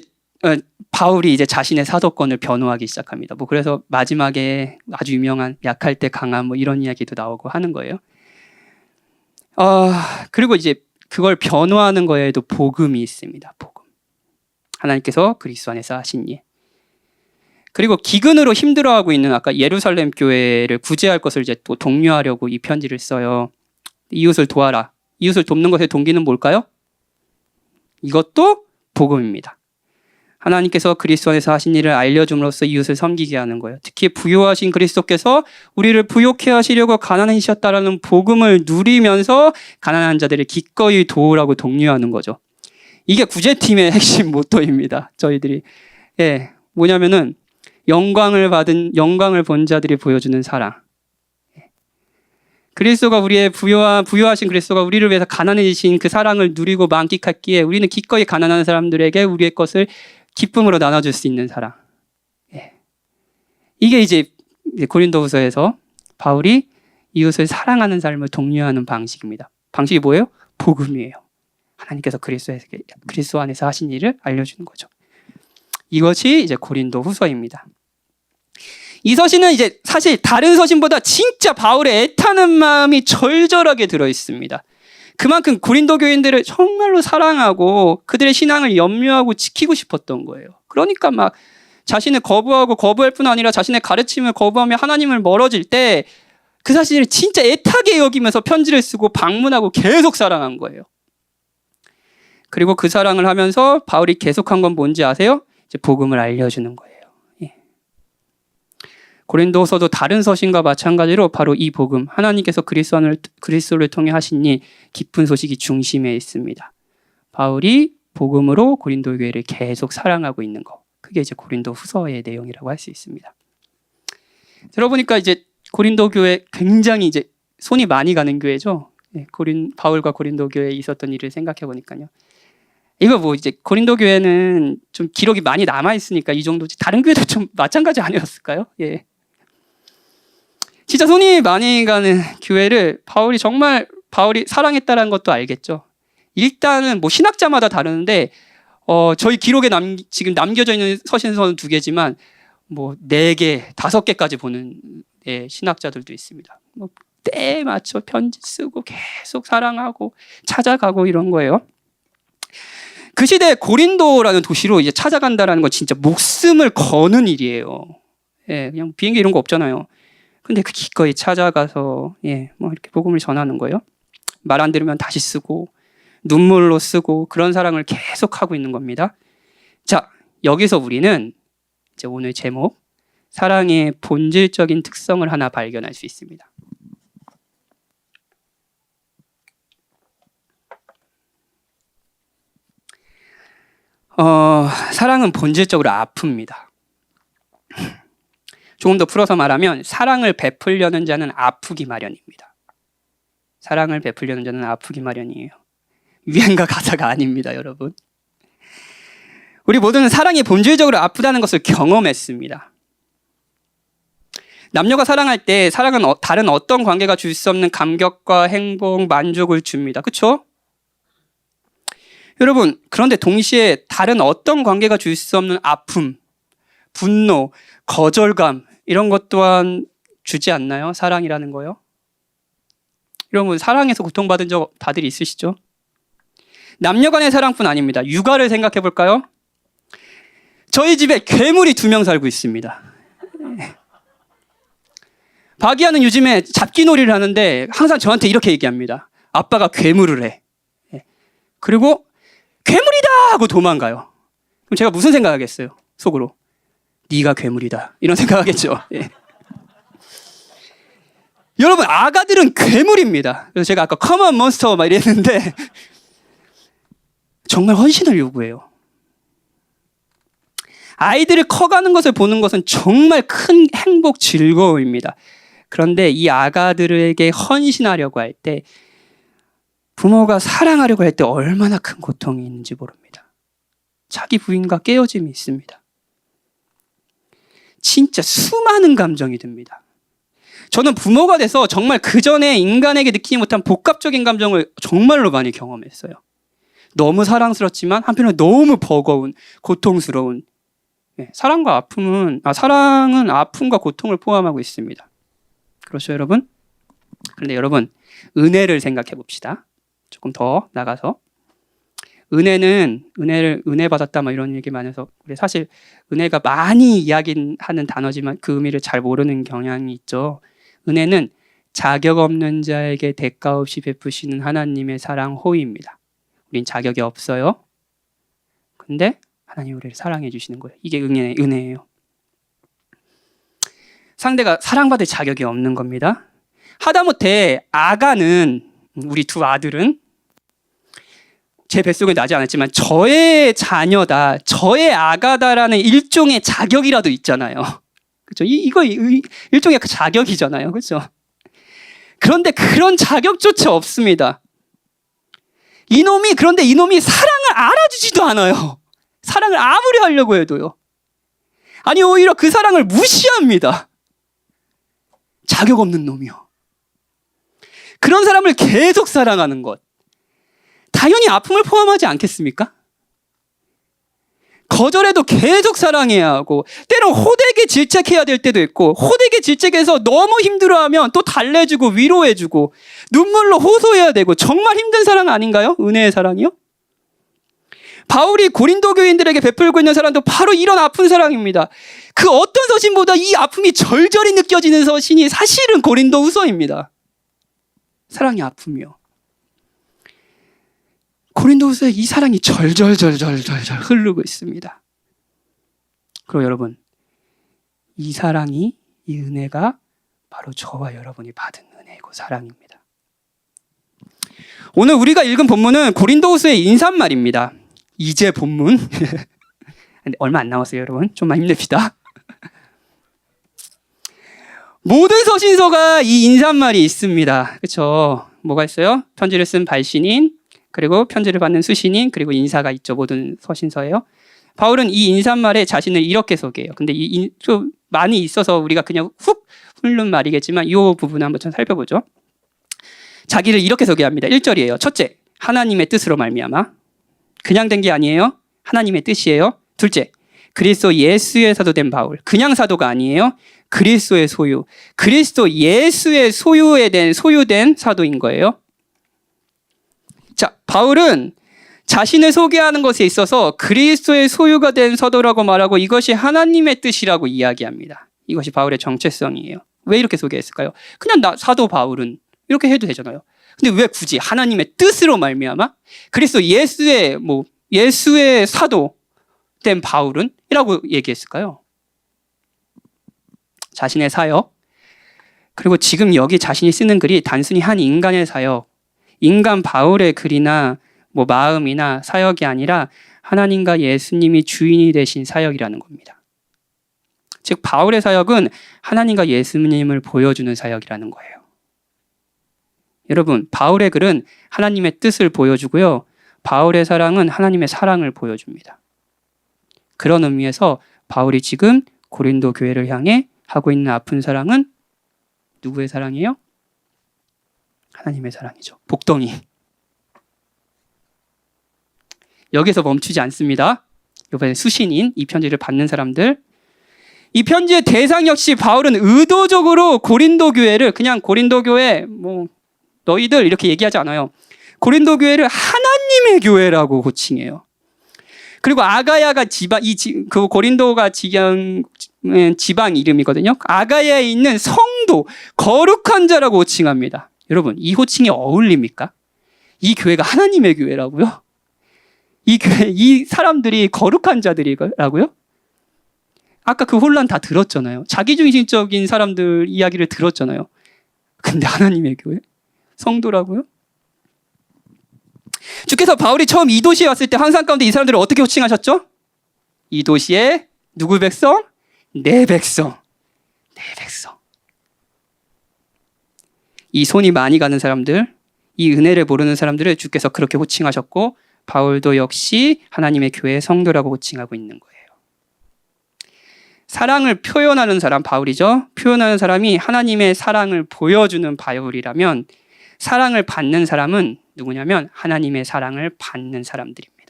바울이 이제 자신의 사도권을 변호하기 시작합니다. 그래서 마지막에 아주 유명한 약할 때 강함 이런 이야기도 나오고 하는 거예요. 그리고 이제 그걸 변호하는 거에도 복음이 있습니다. 복음. 하나님께서 그리스도 안에서 하신 일. 그리고 기근으로 힘들어하고 있는 아까 예루살렘 교회를 구제할 것을 이제 또 독려하려고 이 편지를 써요. 이웃을 도와라. 이웃을 돕는 것의 동기는 뭘까요? 이것도 복음입니다. 하나님께서 그리스도 안에서 하신 일을 알려줌으로써 이웃을 섬기게 하는 거예요. 특히 부요하신 그리스도께서 우리를 부요케 하시려고 가난해지셨다라는 복음을 누리면서 가난한 자들을 기꺼이 도우라고 독려하는 거죠. 이게 구제팀의 핵심 모토입니다. 저희들이. 뭐냐면은 영광을 본 자들이 보여주는 사랑. 그리스도가 우리의 부요하신 그리스도가 우리를 위해서 가난해지신 그 사랑을 누리고 만끽했기에 우리는 기꺼이 가난한 사람들에게 우리의 것을 기쁨으로 나눠줄 수 있는 사랑. 이게 이제 고린도후서에서 바울이 이웃을 사랑하는 삶을 독려하는 방식입니다. 방식이 뭐예요? 복음이에요. 하나님께서 그리스도 안에서 하신 일을 알려주는 거죠. 이것이 이제 고린도후서입니다. 이 서신은 이제 사실 다른 서신보다 진짜 바울의 애타는 마음이 절절하게 들어 있습니다. 그만큼 고린도 교인들을 정말로 사랑하고 그들의 신앙을 염려하고 지키고 싶었던 거예요. 그러니까 막 자신을 거부할 뿐 아니라 자신의 가르침을 거부하며 하나님을 멀어질 때 그 사실을 진짜 애타게 여기면서 편지를 쓰고 방문하고 계속 사랑한 거예요. 그리고 그 사랑을 하면서 바울이 계속한 건 뭔지 아세요? 이제 복음을 알려주는 거예요. 고린도서도 다른 서신과 마찬가지로 바로 이 복음, 하나님께서 그리스도를 통해 하신 일, 기쁜 소식이 중심에 있습니다. 바울이 복음으로 고린도 교회를 계속 사랑하고 있는 거, 그게 이제 고린도 후서의 내용이라고 할 수 있습니다. 들어보니까 이제 고린도 교회 굉장히 이제 손이 많이 가는 교회죠. 바울과 고린도 교회에 있었던 일을 생각해 보니까요. 이거 이제 고린도 교회는 좀 기록이 많이 남아 있으니까 이 정도지. 다른 교회도 좀 마찬가지 아니었을까요? 진짜 손이 많이 가는 교회를 바울이 사랑했다라는 것도 알겠죠. 일단은 신학자마다 다르는데 저희 기록에 지금 남겨져 있는 서신서는 2개지만 4개, 5개까지 보는 신학자들도 있습니다. 때에 맞춰 편지 쓰고 계속 사랑하고 찾아가고 이런 거예요. 그 시대에 고린도라는 도시로 이제 찾아간다라는 건 진짜 목숨을 거는 일이에요. 그냥 비행기 이런 거 없잖아요. 근데 그 기꺼이 찾아가서 이렇게 복음을 전하는 거예요. 말 안 들으면 다시 쓰고 눈물로 쓰고 그런 사랑을 계속하고 있는 겁니다. 자, 여기서 우리는 이제 오늘 제목 사랑의 본질적인 특성을 하나 발견할 수 있습니다. 사랑은 본질적으로 아픕니다. 조금 더 풀어서 말하면 사랑을 베풀려는 자는 아프기 마련입니다. 사랑을 베풀려는 자는 아프기 마련이에요. 유행가 가사가 아닙니다, 여러분. 우리 모두는 사랑이 본질적으로 아프다는 것을 경험했습니다. 남녀가 사랑할 때 사랑은 다른 어떤 관계가 줄 수 없는 감격과 행복, 만족을 줍니다. 그렇죠? 여러분, 그런데 동시에 다른 어떤 관계가 줄 수 없는 아픔, 분노, 거절감 이런 것 또한 주지 않나요? 사랑이라는 거요. 여러분, 사랑에서 고통받은 적 다들 있으시죠? 남녀 간의 사랑뿐 아닙니다. 육아를 생각해 볼까요? 저희 집에 괴물이 2명 살고 있습니다. 박이하는 요즘에 잡기놀이를 하는데 항상 저한테 이렇게 얘기합니다. 아빠가 괴물을 해. 그리고 괴물이다 하고 도망가요. 그럼 제가 무슨 생각하겠어요? 속으로. 네가 괴물이다. 이런 생각하겠죠. 예. 여러분, 아가들은 괴물입니다. 그래서 제가 아까 커먼 몬스터 막 이랬는데 정말 헌신을 요구해요. 아이들을 커가는 것을 보는 것은 정말 큰 행복, 즐거움입니다. 그런데 이 아가들에게 헌신하려고 할 때, 부모가 사랑하려고 할 때 얼마나 큰 고통이 있는지 모릅니다. 자기 부인과 깨어짐이 있습니다. 진짜 수많은 감정이 듭니다. 저는 부모가 돼서 정말 그전에 인간에게 느끼지 못한 복합적인 감정을 정말로 많이 경험했어요. 너무 사랑스럽지만 한편으로 너무 버거운, 고통스러운. 사랑은 아픔과 고통을 포함하고 있습니다. 그렇죠, 여러분? 그런데 여러분, 은혜를 생각해 봅시다. 조금 더 나가서. 은혜 받았다, 이런 얘기 많이 해서, 우리 사실 은혜가 많이 이야기하는 단어지만 그 의미를 잘 모르는 경향이 있죠. 은혜는 자격 없는 자에게 대가 없이 베푸시는 하나님의 사랑 호의입니다. 우린 자격이 없어요. 근데 하나님 우리를 사랑해 주시는 거예요. 이게 은혜예요. 상대가 사랑받을 자격이 없는 겁니다. 하다못해 아가는, 우리 2 아들은 제 뱃속에 나지 않았지만 저의 자녀다, 저의 아가다라는 일종의 자격이라도 있잖아요. 그렇죠? 이거 일종의 자격이잖아요. 그렇죠? 그런데 그런 자격조차 없습니다. 그런데 이놈이 사랑을 알아주지도 않아요. 사랑을 아무리 하려고 해도요. 아니, 오히려 그 사랑을 무시합니다. 자격 없는 놈이요. 그런 사람을 계속 사랑하는 것, 당연히 아픔을 포함하지 않겠습니까? 거절해도 계속 사랑해야 하고, 때론 호되게 질책해야 될 때도 있고, 호되게 질책해서 너무 힘들어하면 또 달래주고 위로해주고 눈물로 호소해야 되고, 정말 힘든 사랑 아닌가요? 은혜의 사랑이요? 바울이 고린도 교인들에게 베풀고 있는 사랑도 바로 이런 아픈 사랑입니다. 그 어떤 서신보다 이 아픔이 절절히 느껴지는 서신이 사실은 고린도후서입니다. 사랑의 아픔이요. 고린도후서에 이 사랑이 절절절절절절 흐르고 있습니다. 그리고 여러분, 이 사랑이, 이 은혜가 바로 저와 여러분이 받은 은혜이고 사랑입니다. 오늘 우리가 읽은 본문은 고린도후서의 인사말입니다. 이제 본문. 근데 얼마 안 남았어요, 여러분. 좀만 힘냅시다. 모든 서신서가 이 인사말이 있습니다. 그렇죠? 뭐가 있어요? 편지를 쓴 발신인, 그리고 편지를 받는 수신인, 그리고 인사가 있죠. 모든 서신서예요. 바울은 이 인사말에 자신을 이렇게 소개해요. 근데 좀 많이 있어서 우리가 그냥 훅 훑는 말이겠지만 이 부분을 한번 좀 살펴보죠. 자기를 이렇게 소개합니다. 1절이에요. 첫째, 하나님의 뜻으로 말미암아. 그냥 된 게 아니에요. 하나님의 뜻이에요. 둘째, 그리스도 예수의 사도된 바울. 그냥 사도가 아니에요. 그리스도의 소유. 그리스도 예수의 소유된 사도인 거예요. 자, 바울은 자신을 소개하는 것에 있어서 그리스도의 소유가 된 사도라고 말하고 이것이 하나님의 뜻이라고 이야기합니다. 이것이 바울의 정체성이에요. 왜 이렇게 소개했을까요? 그냥 사도 바울은 이렇게 해도 되잖아요. 근데 왜 굳이 하나님의 뜻으로 말미암아 그리스도 예수의 사도 된 바울은 이라고 얘기했을까요? 자신의 사역, 그리고 지금 여기 자신이 쓰는 글이 단순히 한 인간의 사역, 인간 바울의 글이나 마음이나 사역이 아니라 하나님과 예수님이 주인이 되신 사역이라는 겁니다. 즉 바울의 사역은 하나님과 예수님을 보여주는 사역이라는 거예요. 여러분, 바울의 글은 하나님의 뜻을 보여주고요. 바울의 사랑은 하나님의 사랑을 보여줍니다. 그런 의미에서 바울이 지금 고린도 교회를 향해 하고 있는 아픈 사랑은 누구의 사랑이에요? 하나님의 사랑이죠. 복덩이. 여기서 멈추지 않습니다. 이번에 수신인, 이 편지를 받는 사람들. 이 편지의 대상 역시 바울은 의도적으로 고린도 교회를 그냥 고린도 교회 너희들 이렇게 얘기하지 않아요. 고린도 교회를 하나님의 교회라고 호칭해요. 그리고 아가야가 그 고린도가 지방 이름이거든요. 아가야에 있는 성도, 거룩한 자라고 호칭합니다. 여러분, 이 호칭이 어울립니까? 이 교회가 하나님의 교회라고요? 이 사람들이 거룩한 자들이라고요? 아까 그 혼란 다 들었잖아요. 자기중심적인 사람들 이야기를 들었잖아요. 근데 하나님의 교회? 성도라고요? 주께서 바울이 처음 이 도시에 왔을 때 환상 가운데 이 사람들을 어떻게 호칭하셨죠? 이 도시의 누구 백성? 내 백성. 내 백성. 이 손이 많이 가는 사람들, 이 은혜를 모르는 사람들을 주께서 그렇게 호칭하셨고 바울도 역시 하나님의 교회의 성도라고 호칭하고 있는 거예요. 사랑을 표현하는 사람, 바울이죠. 표현하는 사람이 하나님의 사랑을 보여주는 바울이라면 사랑을 받는 사람은 누구냐면 하나님의 사랑을 받는 사람들입니다.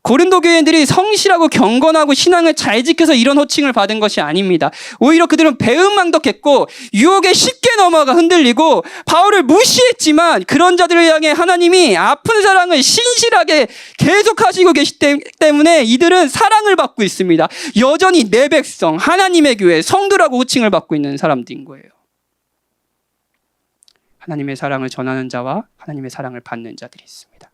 고린도 교회인들이 성실하고 경건하고 신앙을 잘 지켜서 이런 호칭을 받은 것이 아닙니다. 오히려 그들은 배은망덕했고 유혹에 쉽게 넘어가 흔들리고 바울을 무시했지만 그런 자들을 향해 하나님이 아픈 사랑을 신실하게 계속하시고 계시기 때문에 이들은 사랑을 받고 있습니다. 여전히 내 백성, 하나님의 교회, 성도라고 호칭을 받고 있는 사람들인 거예요. 하나님의 사랑을 전하는 자와 하나님의 사랑을 받는 자들이 있습니다.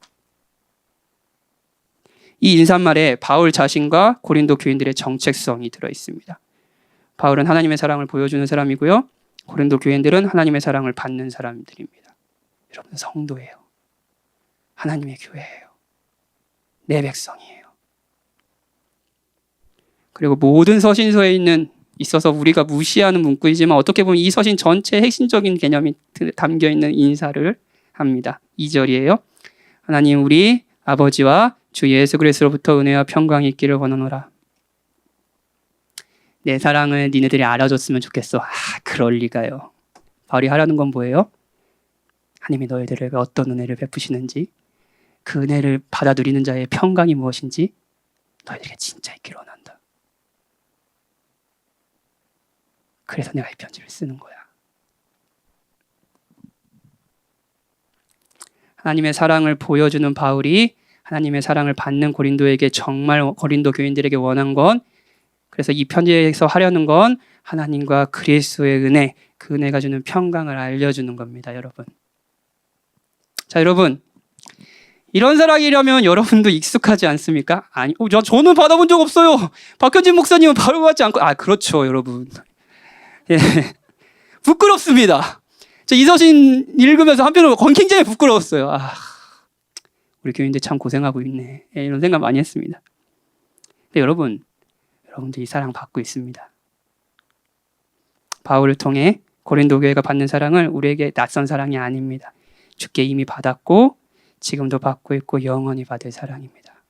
이 인사말에 바울 자신과 고린도 교인들의 정체성이 들어있습니다. 바울은 하나님의 사랑을 보여주는 사람이고요. 고린도 교인들은 하나님의 사랑을 받는 사람들입니다. 여러분, 성도예요. 하나님의 교회예요. 내 백성이에요. 그리고 모든 서신서에 있어서 우리가 무시하는 문구이지만 어떻게 보면 이 서신 전체의 핵심적인 개념이 담겨있는 인사를 합니다. 2절이에요. 하나님 우리 아버지와 주 예수 그리스도로부터 은혜와 평강이 있기를 원하노라. 내 사랑을 니네들이 알아줬으면 좋겠어. 그럴 리가요. 바울이 하라는 건 뭐예요? 하나님이 너희들에게 어떤 은혜를 베푸시는지, 그 은혜를 받아 누리는 자의 평강이 무엇인지 너희들에게 진짜 있기를 원한다. 그래서 내가 이 편지를 쓰는 거야. 하나님의 사랑을 보여주는 바울이 하나님의 사랑을 받는 고린도에게 정말 고린도 교인들에게 원한 건, 그래서 이 편지에서 하려는 건 하나님과 그리스도의 은혜, 그 은혜가 주는 평강을 알려주는 겁니다. 여러분. 자, 여러분, 이런 사랑이라면 여러분도 익숙하지 않습니까? 아니, 저는 받아본 적 없어요. 박현진 목사님은 받아보지 않고. 그렇죠, 여러분. 예. 부끄럽습니다. 저 이 서신 읽으면서 한편으로 굉장히 부끄러웠어요. 우리 교인들 참 고생하고 있네. 이런 생각 많이 했습니다. 근데 여러분들 이 사랑 받고 있습니다. 바울을 통해 고린도 교회가 받는 사랑을 우리에게 낯선 사랑이 아닙니다. 주께 이미 받았고 지금도 받고 있고 영원히 받을 사랑입니다.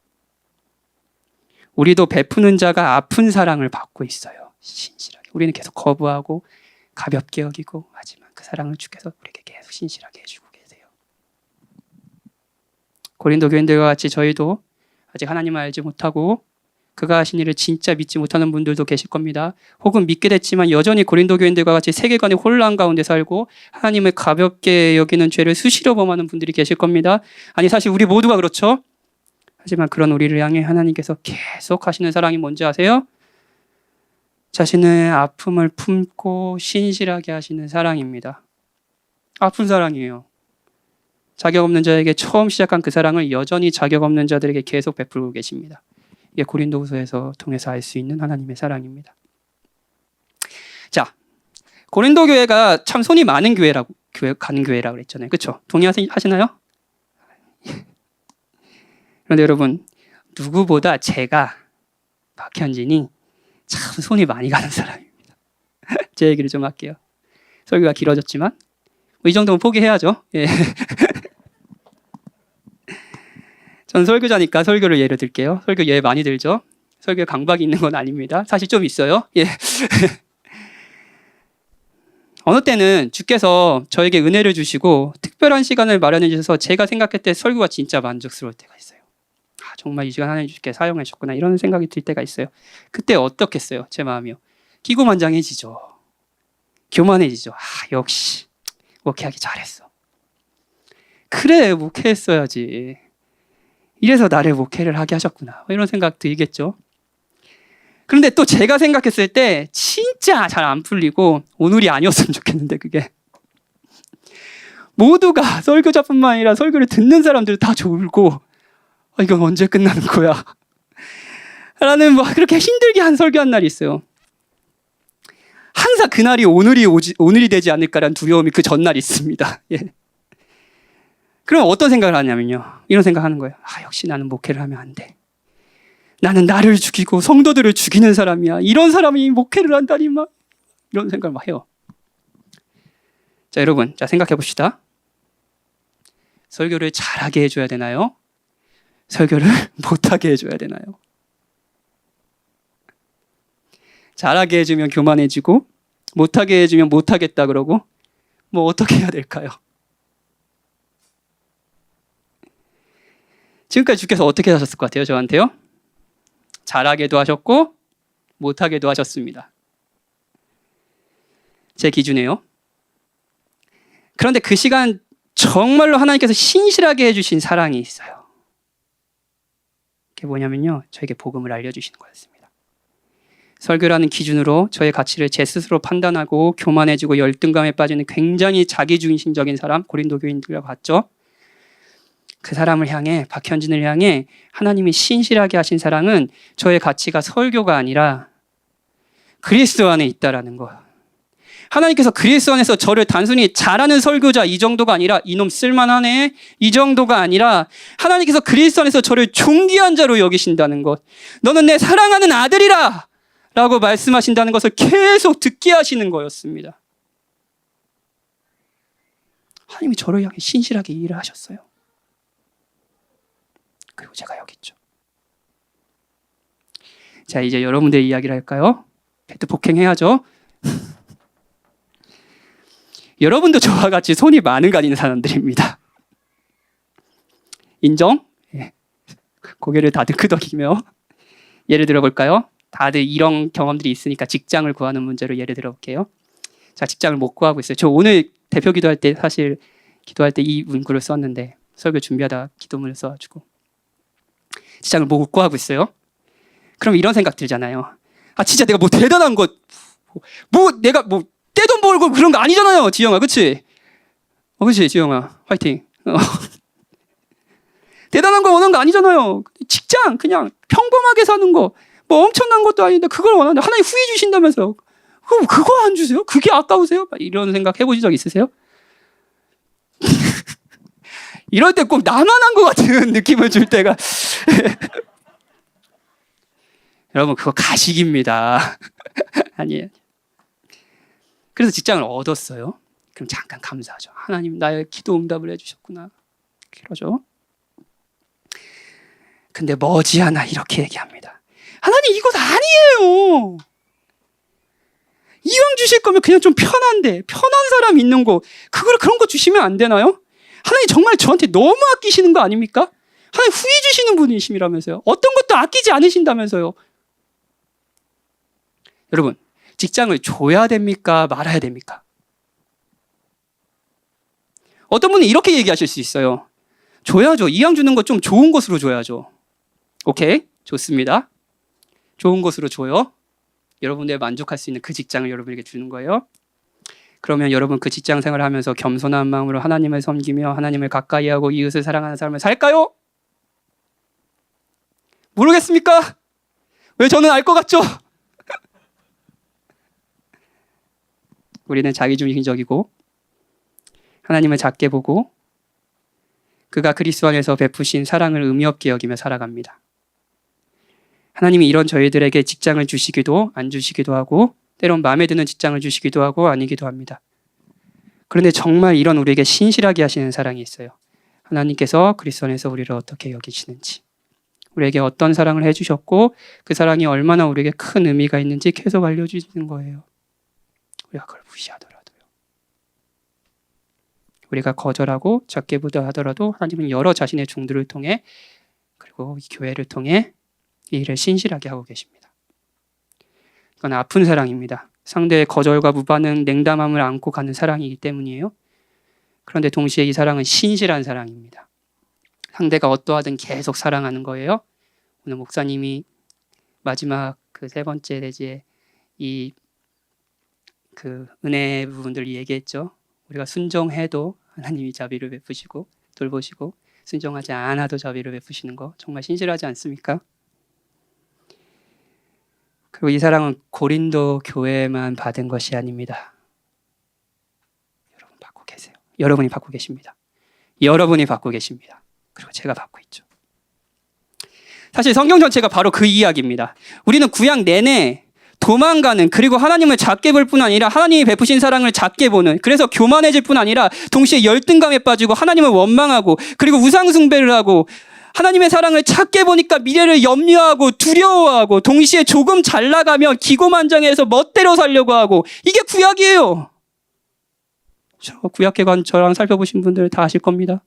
우리도 베푸는 자가 아픈 사랑을 받고 있어요. 신실하게. 우리는 계속 거부하고 가볍게 여기고 하지만 그 사랑을 주께서 우리에게 계속 신실하게 해주고 계세요. 고린도 교인들과 같이 저희도 아직 하나님을 알지 못하고 그가 하신 일을 진짜 믿지 못하는 분들도 계실 겁니다. 혹은 믿게 됐지만 여전히 고린도 교인들과 같이 세계관의 혼란 가운데 살고 하나님을 가볍게 여기는 죄를 수시로 범하는 분들이 계실 겁니다. 아니 사실 우리 모두가 그렇죠. 하지만 그런 우리를 향해 하나님께서 계속 하시는 사랑이 뭔지 아세요? 자신의 아픔을 품고 신실하게 하시는 사랑입니다. 아픈 사랑이에요. 자격 없는 자에게 처음 시작한 그 사랑을 여전히 자격 없는 자들에게 계속 베풀고 계십니다. 이게 고린도후서에서 통해서 알 수 있는 하나님의 사랑입니다. 자, 고린도 교회가 참 손이 많은 가는 교회라고 그랬잖아요. 그렇죠? 동의하시나요? 그런데 여러분, 누구보다 제가 박현진이 참 손이 많이 가는 사람입니다. 제 얘기를 좀 할게요. 설교가 길어졌지만 이 정도면 포기해야죠. 예. 전 설교자니까 설교를 예를 들게요. 설교 예 많이 들죠. 설교에 강박이 있는 건 아닙니다. 사실 좀 있어요. 예. 어느 때는 주께서 저에게 은혜를 주시고 특별한 시간을 마련해 주셔서 제가 생각할 때 설교가 진짜 만족스러울 때가 있어요. 아, 정말 이 시간 하나님 주께 사용해 주셨구나 이런 생각이 들 때가 있어요. 그때 어떻겠어요? 제 마음이요. 기고만장해지죠. 교만해지죠. 아, 역시 목회하기 잘했어. 그래, 목회했어야지. 이래서 나를 목회를 하게 하셨구나. 이런 생각 들겠죠. 그런데 또 제가 생각했을 때 진짜 잘 안 풀리고 오늘이 아니었으면 좋겠는데 그게. 모두가 설교자뿐만 아니라 설교를 듣는 사람들 다 졸고 이건 언제 끝나는 거야? 라는 뭐 그렇게 힘들게 한 설교한 날이 있어요. 항상 그날이 오늘이 되지 않을까라는 두려움이 그 전날이 있습니다. 예. 그럼 어떤 생각을 하냐면요. 이런 생각하는 거예요. 아, 역시 나는 목회를 하면 안 돼. 나는 나를 죽이고 성도들을 죽이는 사람이야. 이런 사람이 목회를 한다니 막 이런 생각을 막 해요. 자, 여러분, 자 생각해 봅시다. 설교를 잘하게 해줘야 되나요? 설교를 못하게 해줘야 되나요? 잘하게 해주면 교만해지고 못하게 해주면 못하겠다 그러고 뭐 어떻게 해야 될까요? 지금까지 주께서 어떻게 하셨을 것 같아요? 저한테요? 잘하게도 하셨고 못하게도 하셨습니다. 제 기준에요. 그런데 그 시간 정말로 하나님께서 신실하게 해주신 사랑이 있어요. 그게 뭐냐면요. 저에게 복음을 알려주시는 거였습니다. 설교라는 기준으로 저의 가치를 제 스스로 판단하고 교만해지고 열등감에 빠지는 굉장히 자기중심적인 사람, 고린도 교인들과 같죠. 그 사람을 향해, 박현진을 향해 하나님이 신실하게 하신 사랑은 저의 가치가 설교가 아니라 그리스도 안에 있다라는 거예요. 하나님께서 그리스도 안에서 저를 단순히 잘하는 설교자 이 정도가 아니라 이놈 쓸만하네 이 정도가 아니라 하나님께서 그리스도 안에서 저를 존귀한 자로 여기신다는 것. 너는 내 사랑하는 아들이라 라고 말씀하신다는 것을 계속 듣게 하시는 거였습니다. 하나님이 저를 향해 신실하게 일을 하셨어요. 그리고 제가 여기 있죠. 자, 이제 여러분들의 이야기를 할까요? 배트 폭행해야죠. 여러분도 저와 같이 손이 많은 가진 사람들입니다. 인정? 예. 고개를 다들 끄덕이며 예를 들어볼까요? 다들 이런 경험들이 있으니까 직장을 구하는 문제로 예를 들어볼게요. 자, 직장을 못 구하고 있어요. 저 오늘 대표 기도할 때 사실 기도할 때 이 문구를 썼는데 설교 준비하다 기도문을 써가지고 직장을 못 구하고 있어요. 그럼 이런 생각 들잖아요. 아, 진짜 내가 뭐 대단한 것, 뭐 내가 뭐 떼돈 벌고 그런 거 아니잖아요, 지영아, 그렇지? 그렇지, 지영아, 화이팅. 대단한 거 원하는 거 아니잖아요. 직장 그냥 평범하게 사는 거, 뭐 엄청난 것도 아닌데 그걸 원하는데 하나님 후회 주신다면서요. 그거 안 주세요? 그게 아까우세요? 이런 생각 해보신 적 있으세요? 이럴 때 꼭 나만 한 것 같은 느낌을 줄 때가 여러분 그거 가식입니다. 아니에요. 그래서 직장을 얻었어요. 그럼 잠깐 감사하죠. 하나님 나의 기도 응답을 해주셨구나. 그러죠. 근데 머지않아 이렇게 얘기합니다. 하나님 이것 아니에요. 이왕 주실 거면 그냥 좀 편한데 편한 사람 있는 거 그런 거 주시면 안 되나요? 하나님 정말 저한테 너무 아끼시는 거 아닙니까? 하나님 후회 주시는 분이심이라면서요. 어떤 것도 아끼지 않으신다면서요. 여러분 직장을 줘야 됩니까? 말아야 됩니까? 어떤 분은 이렇게 얘기하실 수 있어요. 줘야죠. 이왕 주는 거 좀 좋은 것으로 줘야죠. 오케이, 좋습니다. 좋은 것으로 줘요. 여러분들 만족할 수 있는 그 직장을 여러분에게 주는 거예요. 그러면 여러분 그 직장 생활을 하면서 겸손한 마음으로 하나님을 섬기며 하나님을 가까이 하고 이웃을 사랑하는 삶을 살까요? 모르겠습니까? 왜 저는 알 것 같죠? 우리는 자기중심적이고 하나님을 작게 보고 그가 그리스도 안에서 베푸신 사랑을 의미 없게 여기며 살아갑니다. 하나님이 이런 저희들에게 직장을 주시기도 안 주시기도 하고 때론 마음에 드는 직장을 주시기도 하고 아니기도 합니다. 그런데 정말 이런 우리에게 신실하게 하시는 사랑이 있어요. 하나님께서 그리스도 안에서 우리를 어떻게 여기시는지 우리에게 어떤 사랑을 해주셨고 그 사랑이 얼마나 우리에게 큰 의미가 있는지 계속 알려주시는 거예요. 우리가 그걸 무시하더라도요. 우리가 거절하고 작게 보다 하더라도 하나님은 여러 자신의 종들을 통해 그리고 이 교회를 통해 이 일을 신실하게 하고 계십니다. 이건 아픈 사랑입니다. 상대의 거절과 무반응, 냉담함을 안고 가는 사랑이기 때문이에요. 그런데 동시에 이 사랑은 신실한 사랑입니다. 상대가 어떠하든 계속 사랑하는 거예요. 오늘 목사님이 마지막 그 세 번째 대지에 이 그 은혜 부분들을 얘기했죠. 우리가 순종해도 하나님이 자비를 베푸시고 돌보시고 순종하지 않아도 자비를 베푸시는 거 정말 신실하지 않습니까? 그리고 이 사랑은 고린도 교회만 받은 것이 아닙니다. 여러분 받고 계세요. 여러분이 받고 계십니다. 여러분이 받고 계십니다. 그리고 제가 받고 있죠. 사실 성경 전체가 바로 그 이야기입니다. 우리는 구약 내내 도망가는 그리고 하나님을 작게 볼 뿐 아니라 하나님이 베푸신 사랑을 작게 보는 그래서 교만해질 뿐 아니라 동시에 열등감에 빠지고 하나님을 원망하고 그리고 우상 숭배를 하고 하나님의 사랑을 작게 보니까 미래를 염려하고 두려워하고 동시에 조금 잘 나가면 기고만장해서 멋대로 살려고 하고 이게 구약이에요. 저 구약계관 저랑 살펴보신 분들 다 아실 겁니다.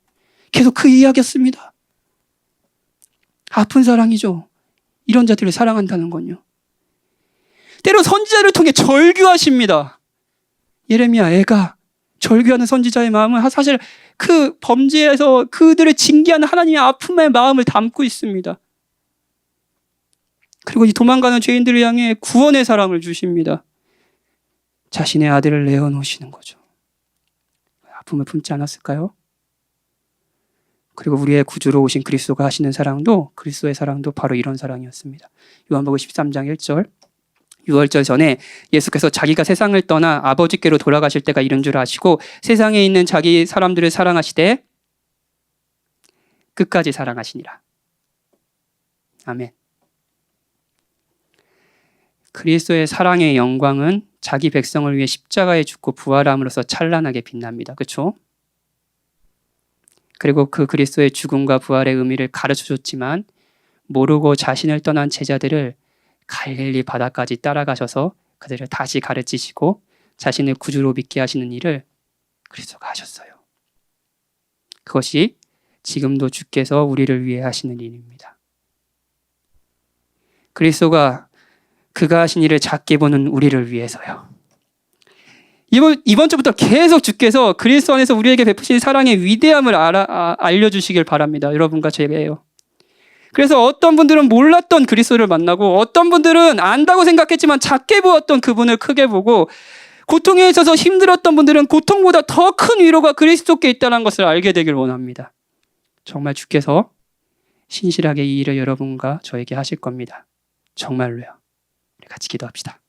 계속 그 이야기였습니다. 아픈 사랑이죠. 이런 자들을 사랑한다는 건요. 때로 선지자를 통해 절규하십니다. 예레미야 애가 절규하는 선지자의 마음은 사실 그 범죄에서 그들을 징계하는 하나님의 아픔의 마음을 담고 있습니다. 그리고 이 도망가는 죄인들을 향해 구원의 사랑을 주십니다. 자신의 아들을 내어놓으시는 거죠. 아픔을 품지 않았을까요? 그리고 우리의 구주로 오신 그리스도가 하시는 사랑도 그리스도의 사랑도 바로 이런 사랑이었습니다. 요한복음 13장 1절 유월절 전에 예수께서 자기가 세상을 떠나 아버지께로 돌아가실 때가 이른 줄 아시고 세상에 있는 자기 사람들을 사랑하시되 끝까지 사랑하시니라. 아멘. 그리스도의 사랑의 영광은 자기 백성을 위해 십자가에 죽고 부활함으로써 찬란하게 빛납니다. 그렇죠? 그리고 그 그리스도의 죽음과 부활의 의미를 가르쳐줬지만 모르고 자신을 떠난 제자들을 갈릴리 바다까지 따라가셔서 그들을 다시 가르치시고 자신을 구주로 믿게 하시는 일을 그리스도가 하셨어요. 그것이 지금도 주께서 우리를 위해 하시는 일입니다. 그리스도가 그가 하신 일을 작게 보는 우리를 위해서요. 이번 주부터 계속 주께서 그리스도 안에서 우리에게 베푸신 사랑의 위대함을 알려주시길 바랍니다. 여러분과 제게요. 그래서 어떤 분들은 몰랐던 그리스도를 만나고 어떤 분들은 안다고 생각했지만 작게 보았던 그분을 크게 보고 고통에 있어서 힘들었던 분들은 고통보다 더 큰 위로가 그리스도께 있다는 것을 알게 되길 원합니다. 정말 주께서 신실하게 이 일을 여러분과 저에게 하실 겁니다. 정말로요. 우리 같이 기도합시다.